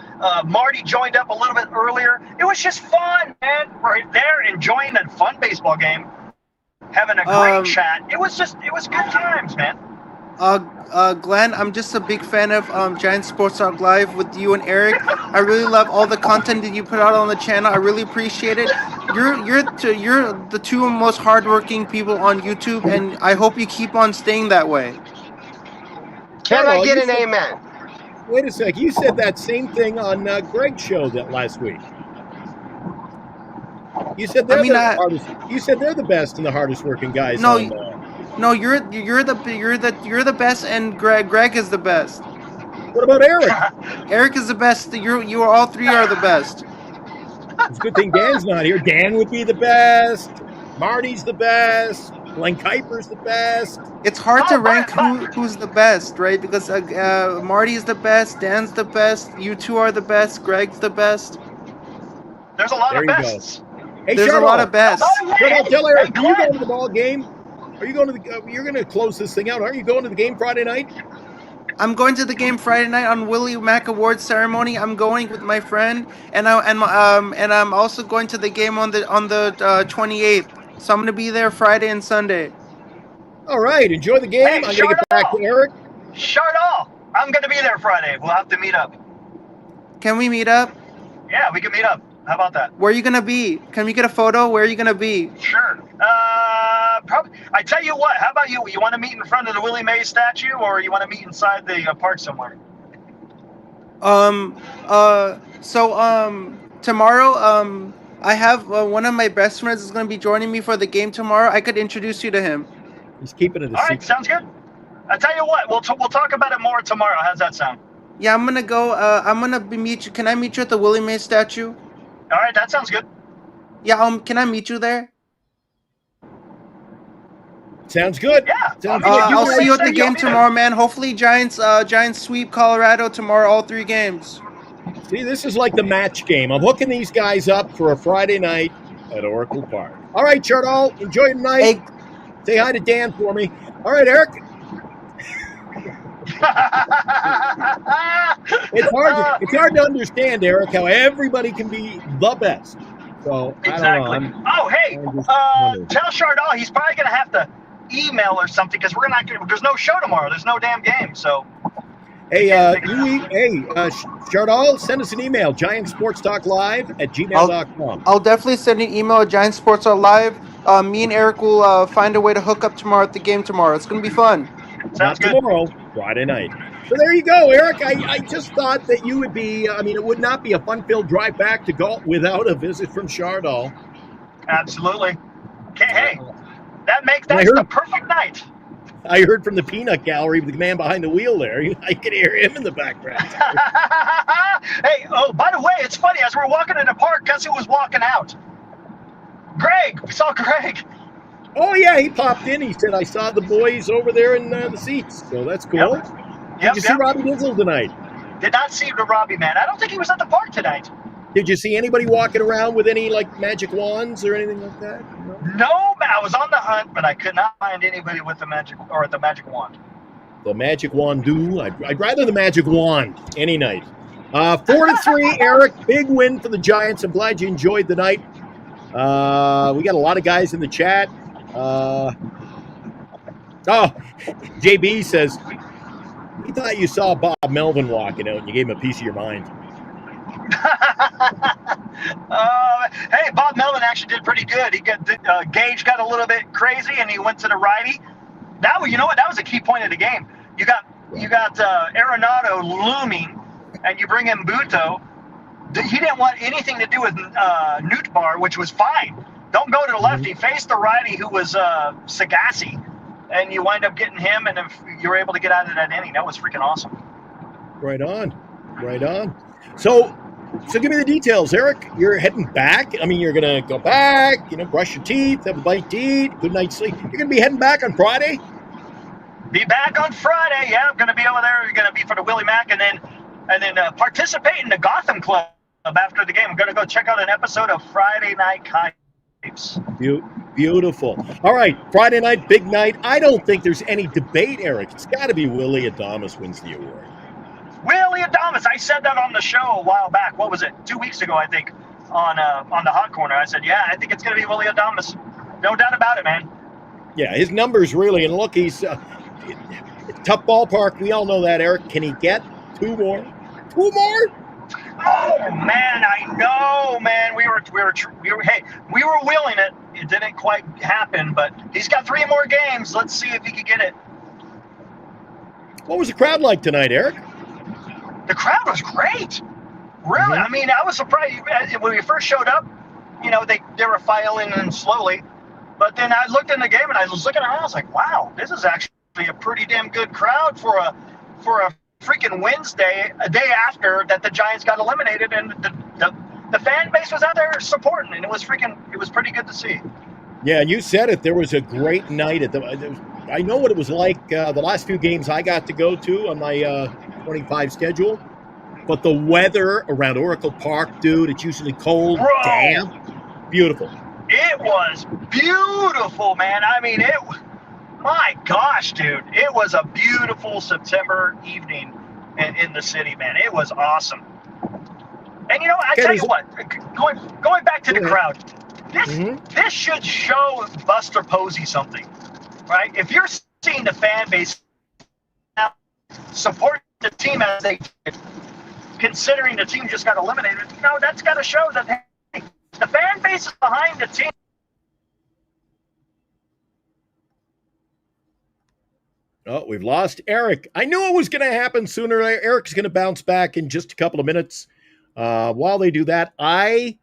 Marty joined up a little bit earlier. It was just fun, man. We're there enjoying a fun baseball game, having a great chat. It was good times, man. Glenn, I'm just a big fan of Giant Sports Talk Live with you and Eric. I really love all the content that you put out on the channel. I really appreciate it. You're the two most hardworking people on YouTube, and I hope you keep on staying that way. Can I get an amen? Wait a sec. You said that same thing on Greg's show that last week. You said they're the hardest. You said they're the best and the hardest working guys. No, you're the best, and Greg is the best. What about Eric? Eric is the best. You all three are the best. It's a good thing Dan's not here. Dan would be the best. Marty's the best. Glenn Kuiper's the best. It's hard to rank who's the best, right? Because Marty's the best, Dan's the best, you two are the best, Greg's the best. There's a lot of bests. Hey, there's a lot of bests. Tell Eric, are you going to the ball game? Are you going to the? You're going to close this thing out. Aren't you going to the game Friday night? I'm going to the game Friday night on Willie Mack Awards ceremony. I'm going with my friend, and I'm also going to the game on the 28th. So I'm going to be there Friday and Sunday. All right, enjoy the game. Hey, I'm going to get back to Eric. Shardo, I'm going to be there Friday. We'll have to meet up. Can we meet up? Yeah, we can meet up. How about that? Where are you going to be? Can we get a photo? Where are you going to be? Sure. Probably. I tell you what. How about you? You want to meet in front of the Willie Mays statue, or you want to meet inside the park somewhere? Tomorrow, I have one of my best friends is going to be joining me for the game tomorrow. I could introduce you to him. He's keeping it a secret. All right, sounds good. I tell you what. We'll talk about it more tomorrow. How's that sound? Yeah, I'm gonna go. I'm gonna meet you. Can I meet you at the Willie Mays statue? All right, that sounds good. Yeah. Can I meet you there? Sounds good. Yeah. Sounds good. I'll see you at the game tomorrow, man. Hopefully, Giants sweep Colorado tomorrow, all 3 games. See, this is like the match game. I'm hooking these guys up for a Friday night at Oracle Park. All right, Chardo, enjoy the night. Hey. Say hi to Dan for me. All right, Eric. It's hard to understand, Eric, how everybody can be the best. So exactly. I don't know. Oh, hey, tell Shardo he's probably gonna have to email or something because we're not. There's no show tomorrow. There's no damn game. So. Hey, Shardo, send us an email, giantsportstalklive@gmail.com. I'll definitely send an email at Giant Sports Live. Me and Eric will find a way to hook up tomorrow at the game tomorrow. It's going to be fun. Sounds good. Tomorrow, Friday night. So there you go, Eric. I just thought that you would be, it would not be a fun-filled drive back to Galt without a visit from Shardo. Absolutely. Okay, hey, that's the perfect night. I heard from the peanut gallery, the man behind the wheel there. I could hear him in the background. Hey, by the way, it's funny. As we're walking in the park, guess who was walking out? Greg. We saw Greg. Oh, yeah, he popped in. He said, I saw the boys over there in the seats. So that's cool. Did you see Robbie Dizzle tonight? Did not see the Robbie, man. I don't think he was at the park tonight. Did you see anybody walking around with any, magic wands or anything like that? No, I was on the hunt, but I could not find anybody with the magic wand. The magic wand I'd rather the magic wand any night. 4-3, Eric. Big win for the Giants. I'm glad you enjoyed the night. We got a lot of guys in the chat. JB says, he thought you saw Bob Melvin walking out and you gave him a piece of your mind. Hey, Bob Melvin actually did pretty good. He got Gage got a little bit crazy and he went to the righty. That was a key point of the game. You got Arenado looming, and you bring in Buto. He didn't want anything to do with Nootbaar, which was fine. Don't go to the lefty. Face the righty, who was Sagasi, and you wind up getting him, and if you're able to get out of that inning, that was freaking awesome. Right on. So give me the details, Eric. You're heading back. I mean, you're going to go back, brush your teeth, have a bite to eat, good night's sleep. You're going to be heading back on Friday? Be back on Friday. Yeah, I'm going to be over there. You're going to be for the Willie Mack, and then participate in the Gotham Club after the game. I'm going to go check out an episode of Friday Night Kites. Beautiful. All right, Friday night, big night. I don't think there's any debate, Eric. It's got to be Willie Adames wins the award. Willie Adames. I said that on the show a while back. What was it? 2 weeks ago, I think, on the Hot Corner. I said, yeah, I think it's going to be Willie Adames. No doubt about it, man. Yeah, his numbers really, and look, he's tough ballpark. We all know that, Eric. Can he get two more? Oh man, I know, man. We were willing it. It didn't quite happen, but he's got 3 more games. Let's see if he can get it. What was the crowd like tonight, Eric? The crowd was great. Really, I mean, I was surprised when we first showed up. They were filing in slowly, but then I looked in the game and I was looking around. I was like, wow, this is actually a pretty damn good crowd for a freaking Wednesday, a day after that the Giants got eliminated, and the fan base was out there supporting, and it was pretty good to see. Yeah, and you said it. There was a great night I know what it was like the last few games I got to go to on my 25 schedule, but the weather around Oracle Park, dude, it's usually cold, damp, beautiful. It was beautiful, man. I mean, my gosh, dude, it was a beautiful September evening in the city, man. It was awesome. And I tell you what, going back to the crowd, this should show Buster Posey something, right? If you're seeing the fan base now support the team as they did, considering the team just got eliminated, that's got to show that hey, the fan base is behind the team. Oh, we've lost Eric. I knew it was going to happen sooner. Eric's going to bounce back in just a couple of minutes. While they do that, I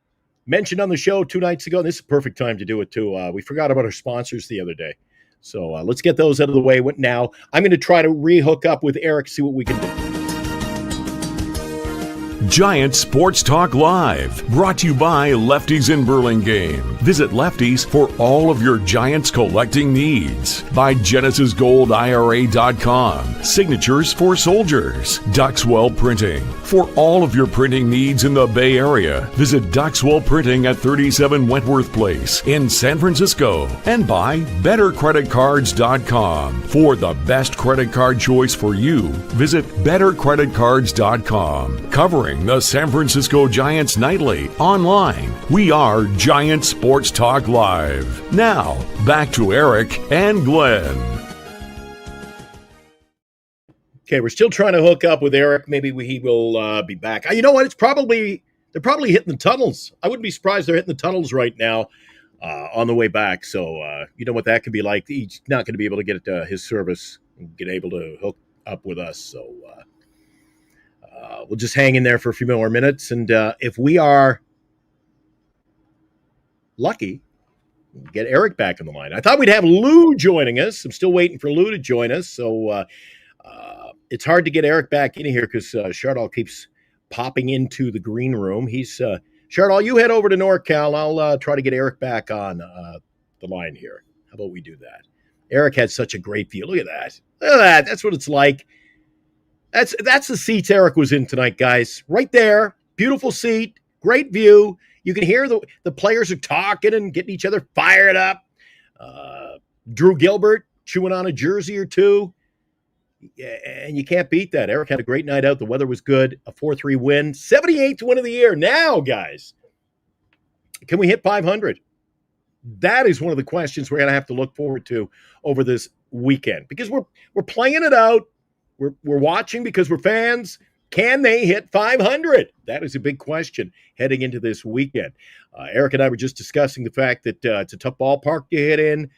mentioned on the show 2 nights ago, and this is a perfect time to do it too. We forgot about our sponsors the other day. So let's get those out of the way now. I'm going to try to re-hook up with Eric, see what we can do. Giants Sports Talk Live, brought to you by Lefties in Burlingame. Visit Lefties for all of your Giants collecting needs. By GenesisGoldIRA.com, Signatures for Soldiers. Duxwell Printing, for all of your printing needs in the Bay Area. Visit Duxwell Printing at 37 Wentworth Place in San Francisco. And by BetterCreditCards.com, for the best credit card choice for you. Visit BetterCreditCards.com, covering the San Francisco Giants nightly. Online, we are Giant Sports Talk Live. Now, back to Eric and Glenn. Okay, we're still trying to hook up with Eric. Maybe he will be back. You know what? They're probably hitting the tunnels. I wouldn't be surprised they're hitting the tunnels right now on the way back. So you know what that could be like. He's not going to be able to get his service and get able to hook up with us. So we'll just hang in there for a few more minutes. And if we are lucky, we'll get Eric back on the line. I thought we'd have Lou joining us. I'm still waiting for Lou to join us. So it's hard to get Eric back in here because Chardal keeps popping into the green room. Chardal, you head over to NorCal. I'll try to get Eric back on the line here. How about we do that? Eric had such a great view. Look at that. Look at that. That's what it's like. That's the seats Eric was in tonight, guys. Right there. Beautiful seat. Great view. You can hear the players are talking and getting each other fired up. Drew Gilbert chewing on a jersey or two. Yeah, and you can't beat that. Eric had a great night out. The weather was good. A 4-3 win. 78th win of the year. Now, guys, can we hit 500? That is one of the questions we're going to have to look forward to over this weekend because we're playing it out. We're watching because we're fans. Can they hit 500? That is a big question heading into this weekend. Eric and I were just discussing the fact that it's a tough ballpark to hit in.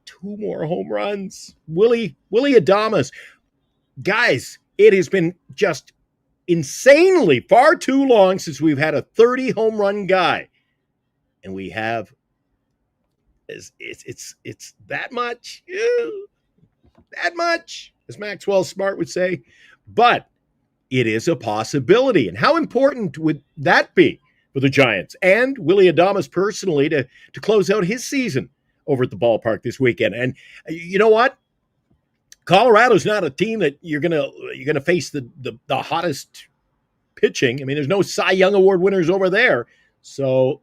2 more home runs. Willie Adames. Guys, it has been just insanely far too long since we've had a 30 home run guy. And we have It's that much. That much, as Maxwell Smart would say. But it is a possibility. And how important would that be for the Giants and Willie Adames personally to close out his season over at the ballpark this weekend? And you know what? Colorado's not a team that you're gonna face the hottest pitching. I mean, there's no Cy Young Award winners over there. So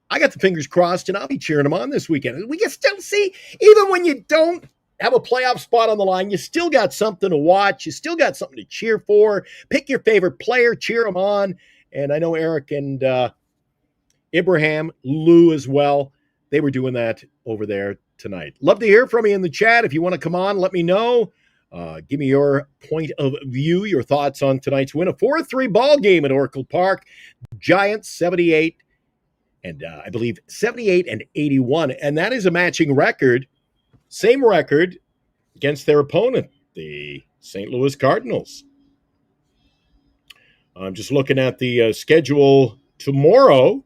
I got the fingers crossed, and I'll be cheering them on this weekend. We can still see, even when you don't have a playoff spot on the line, you still got something to watch. You still got something to cheer for. Pick your favorite player, cheer them on. And I know Eric and Ibrahim, Lou as well, they were doing that over there tonight. Love to hear from you in the chat. If you want to come on, let me know. Give me your point of view, your thoughts on tonight's win. A 4-3 ball game at Oracle Park. Giants 78 and I believe 78 and 81. And that is a matching record. Same record against their opponent, the St. Louis Cardinals. I'm just looking at the schedule tomorrow.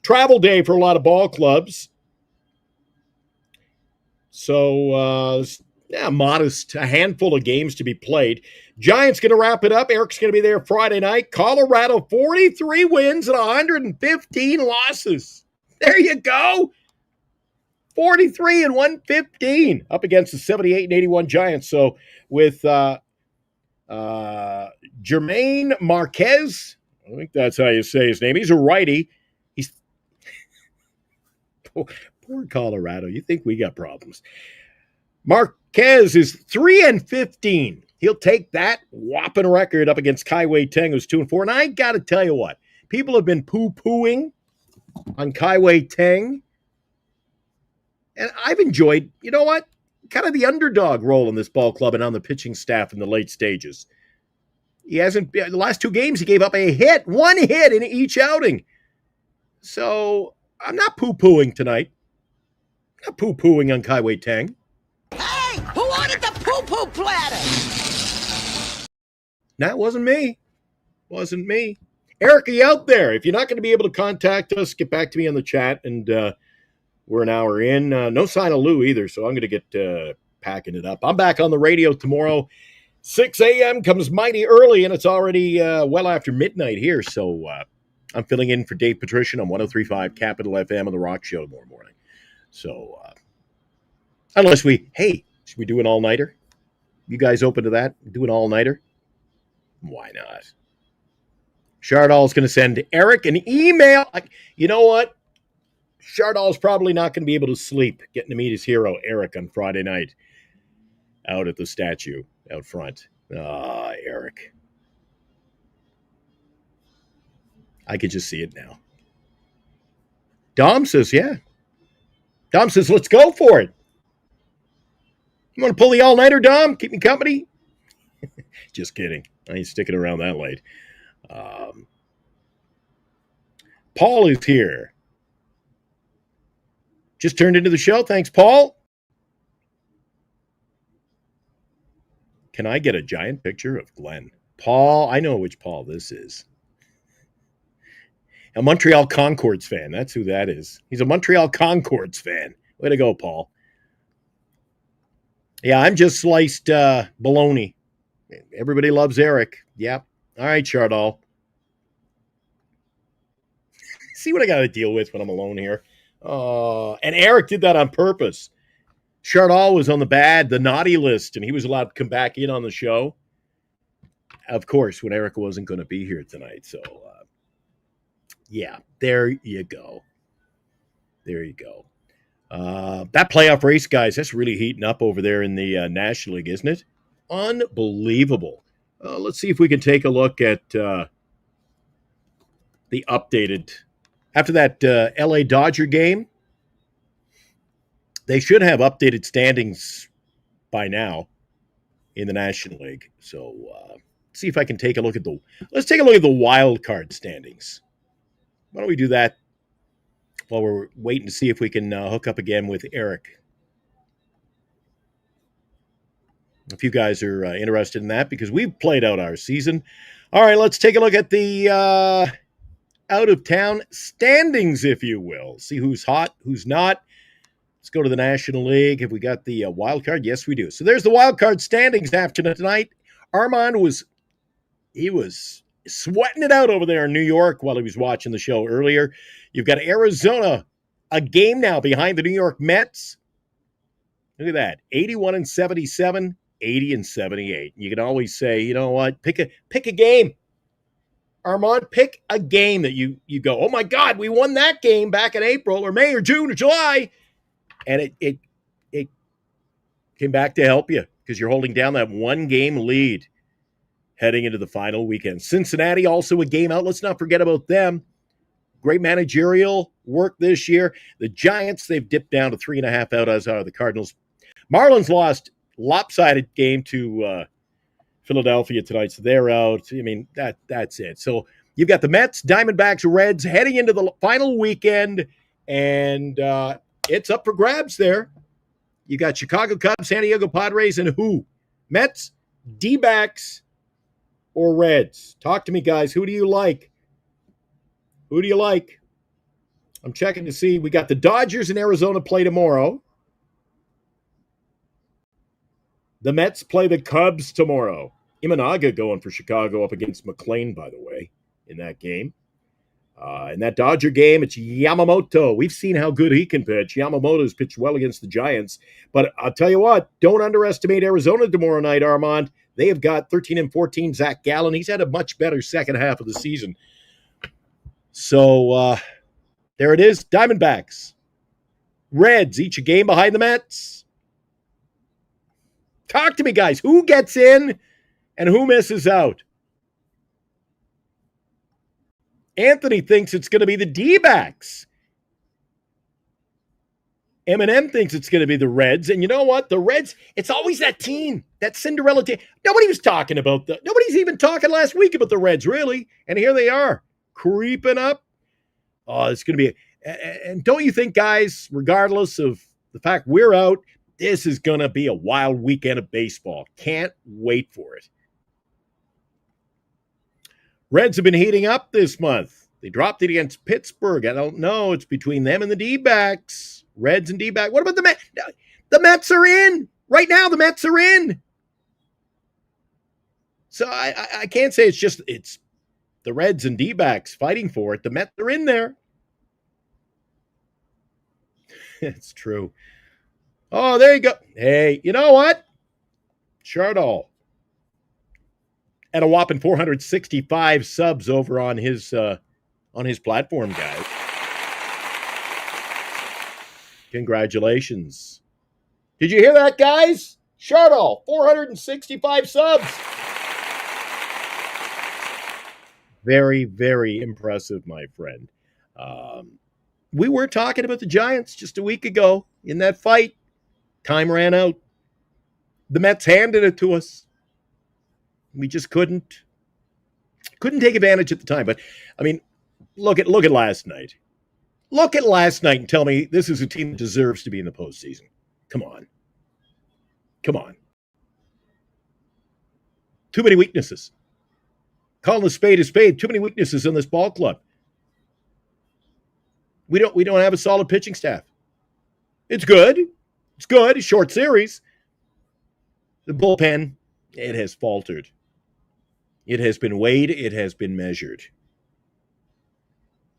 Travel day for a lot of ball clubs. So, modest, a handful of games to be played. Giants going to wrap it up. Eric's going to be there Friday night. Colorado, 43 wins and 115 losses. There you go. 43 and 115 up against the 78 and 81 Giants. So with Jermaine Marquez, I think that's how you say his name. He's a righty. He's poor Colorado. You think we got problems? Marquez is 3 and 15. He'll take that whopping record up against Kai Wei Teng, who's 2 and 4. And I got to tell you what, people have been poo-pooing on Kai Wei Teng. And I've enjoyed, you know what, kind of the underdog role in this ball club and on the pitching staff in the late stages. He hasn't, the last 2 games, he gave up a hit, 1 hit in each outing. So I'm not poo-pooing tonight. I'm not poo-pooing on Kai Wei Teng. Hey, who ordered the poo-poo platter? That wasn't me. Wasn't me. Eric, are you out there? If you're not going to be able to contact us, get back to me on the chat, and we're an hour in. No sign of Lou either, so I'm going to get packing it up. I'm back on the radio tomorrow. 6 a.m. comes mighty early, and it's already well after midnight here. So I'm filling in for Dave Patrician on 103.5 Capital FM on The Rock Show tomorrow morning. So unless should we do an all-nighter? You guys open to that? Do an all-nighter? Why not? Chardall's going to send Eric an email. You know what? Chardall's probably not going to be able to sleep getting to meet his hero, Eric, on Friday night out at the statue out front. Eric. I could just see it now. Dom says, yeah. Dom says, let's go for it. You want to pull the all-nighter, Dom? Keep me company? Just kidding. I ain't sticking around that late. Paul is here. Just turned into the show. Thanks, Paul. Can I get a giant picture of Glenn? Paul, I know which Paul this is. A Montreal Concords fan. That's who that is. He's a Montreal Concords fan. Way to go, Paul. Yeah, I'm just sliced bologna. Everybody loves Eric. Yep. All right, Chardall. See what I got to deal with when I'm alone here. And Eric did that on purpose. Chardall was on the naughty list, and he was allowed to come back in on the show. Of course, when Eric wasn't going to be here tonight. So, yeah, there you go. There you go. That playoff race, guys, that's really heating up over there in the National League, isn't it? Unbelievable. Let's see if we can take a look at the updated. After that LA Dodger game, they should have updated standings by now in the National League. So see if I can take a look at let's take a look at the wild card standings. Why don't we do that while we're waiting to see if we can hook up again with Eric? If you guys are interested in that, because we've played out our season. All right, let's take a look at the out-of-town standings, if you will. See who's hot, who's not. Let's go to the National League. Have we got the wild card? Yes, we do. So there's the wild card standings after tonight. Armand was sweating it out over there in New York while he was watching the show earlier. You've got Arizona, a game now behind the New York Mets. Look at that, 81-77, 80-78. You can always say, you know what, pick a game. Armand, pick a game that you go, oh my God, we won that game back in April or May or June or July. And it came back to help you because you're holding down that one-game lead heading into the final weekend. Cincinnati, also a game out. Let's not forget about them. Great managerial work this year. The Giants, they've dipped down to 3.5 out, as are the Cardinals. Marlins lost lopsided game to Philadelphia tonight, so they're out. I mean, that's it. So you've got the Mets, Diamondbacks, Reds heading into the final weekend, and it's up for grabs there. You got Chicago Cubs, San Diego Padres, and who? Mets, D-backs, or Reds? Talk to me, guys. Who do you like? Who do you like? I'm checking to see. We got the Dodgers in Arizona play tomorrow. The Mets play the Cubs tomorrow. Imanaga going for Chicago up against McLean, by the way, in that game. In that Dodger game, it's Yamamoto. We've seen how good he can pitch. Yamamoto's pitched well against the Giants. But I'll tell you what, don't underestimate Arizona tomorrow night, Armand. They have got 13-14 Zach Gallen. He's had a much better second half of the season. So there it is. Diamondbacks. Reds, each a game behind the Mets. Talk to me, guys. Who gets in and who misses out? Anthony thinks it's going to be the D-backs. Eminem thinks it's going to be the Reds. And you know what? The Reds, it's always that team, that Cinderella team. Nobody was talking about that. Nobody's even talking last week about the Reds, really. And here they are, creeping up. Oh, it's going to be. And don't you think, guys, regardless of the fact we're out, this is going to be a wild weekend of baseball. Can't wait for it. Reds have been heating up this month. They dropped it against Pittsburgh. I don't know. It's between them and the D-backs. Reds and D-backs. What about the Mets? The Mets are in. Right now, the Mets are in. So I can't say it's the Reds and D-backs fighting for it. The Mets are in there. It's true. Oh, there you go. Hey, you know what? Chardol. At a whopping 465 subs over on his platform, guys. Congratulations. Did you hear that, guys? Chardol, 465 subs. Very, very impressive, my friend. We were talking about the Giants just a week ago in that fight. Time ran out. The Mets handed it to us. We just couldn't take advantage at the time. But, I mean, look at last night. Look at last night and tell me this is a team that deserves to be in the postseason. Come on. Come on. Too many weaknesses. Calling a spade. Too many weaknesses in this ball club. We don't have a solid pitching staff. It's good. It's good. It's short series. The bullpen, it has faltered. It has been weighed. It has been measured.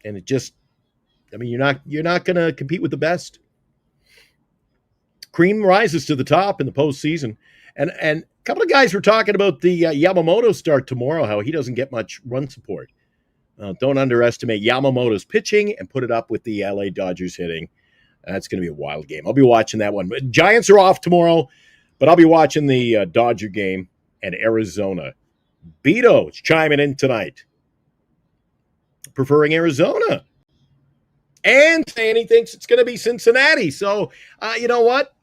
And it just, I mean, you're not going to compete with the best. Cream rises to the top in the postseason. And a couple of guys were talking about the Yamamoto start tomorrow, how he doesn't get much run support. Don't underestimate Yamamoto's pitching and put it up with the LA Dodgers hitting. That's going to be a wild game. I'll be watching that one. Giants are off tomorrow, but I'll be watching the Dodger game and Arizona. Beto is chiming in tonight, preferring Arizona. And saying he thinks it's going to be Cincinnati. So, you know what?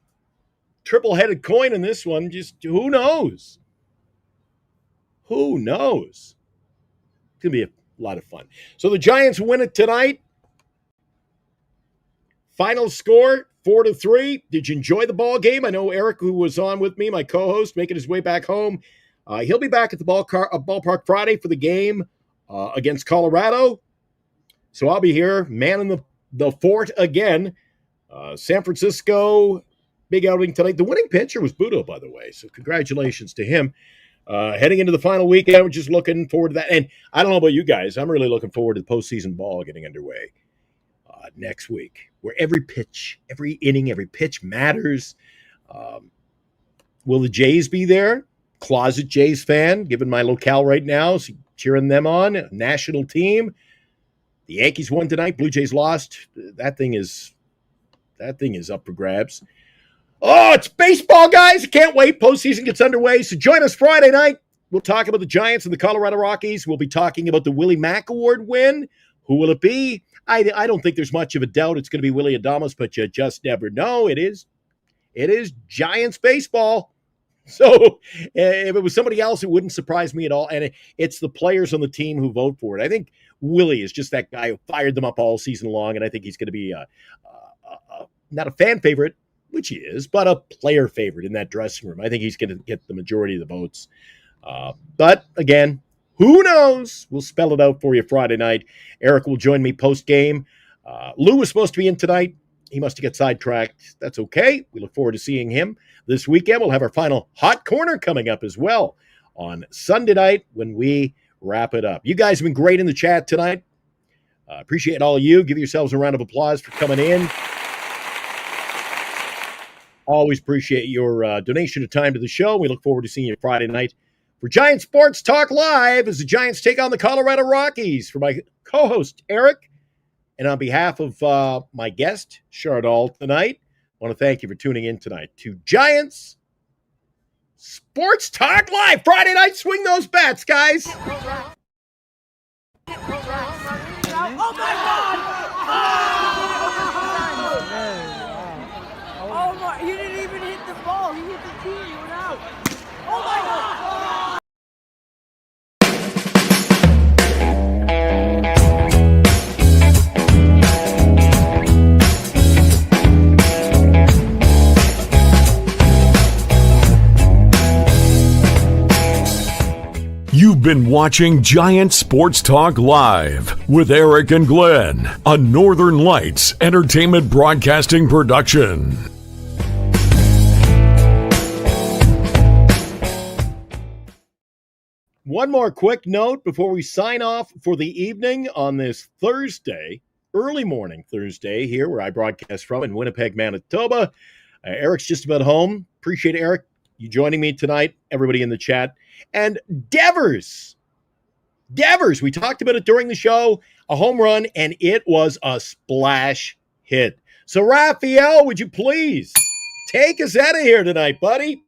Triple-headed coin in this one. Just who knows? Who knows? It's going to be a lot of fun. So the Giants win it tonight. Final score, 4-3. Did you enjoy the ball game? I know Eric, who was on with me, my co-host, making his way back home. He'll be back at the ballpark Friday for the game against Colorado. So I'll be here, manning the fort again. San Francisco, big outing tonight. The winning pitcher was Budo, by the way, so congratulations to him. Heading into the final weekend, we're just looking forward to that. And I don't know about you guys, I'm really looking forward to the postseason ball getting underway next week, where every pitch, every inning, every pitch matters. Will the Jays be there? Closet Jays fan, given my locale right now, so cheering them on. National team. The Yankees won tonight. Blue Jays lost. That thing is up for grabs. Oh, it's baseball, guys. I can't wait. Postseason gets underway. So join us Friday night. We'll talk about the Giants and the Colorado Rockies. We'll be talking about the Willie Mack Award win. Who will it be? I don't think there's much of a doubt it's going to be Willie Adames, but you just never know. It is Giants baseball. So if it was somebody else, it wouldn't surprise me at all. And it's the players on the team who vote for it. I think Willie is just that guy who fired them up all season long, and I think he's going to be not a fan favorite, which he is, but a player favorite in that dressing room. I think he's going to get the majority of the votes. But again, who knows? We'll spell it out for you Friday night. Eric will join me post-game. Lou was supposed to be in tonight. He must have got sidetracked. That's okay. We look forward to seeing him this weekend. We'll have our final Hot Corner coming up as well on Sunday night when we wrap it up. You guys have been great in the chat tonight. Appreciate all of you. Give yourselves a round of applause for coming in. Always appreciate your donation of time to the show. We look forward to seeing you Friday night for Giant Sports Talk Live as the Giants take on the Colorado Rockies. For my co-host, Eric, and on behalf of my guest, Chardal, tonight, I want to thank you for tuning in tonight to Giants Sports Talk Live. Friday night, swing those bats, guys. Oh my God! Oh my! He didn't even hit the ball. He hit the tee. He went out. Oh my God! You've been watching Giant Sports Talk Live with Eric and Glenn, a Northern Lights Entertainment Broadcasting production. One more quick note before we sign off for the evening on this Thursday, early morning Thursday here where I broadcast from in Winnipeg, Manitoba. Eric's just about home. Appreciate Eric, you joining me tonight, everybody in the chat. And Devers, we talked about it during the show, a home run, and it was a splash hit. So, Raphael, would you please take us out of here tonight, buddy?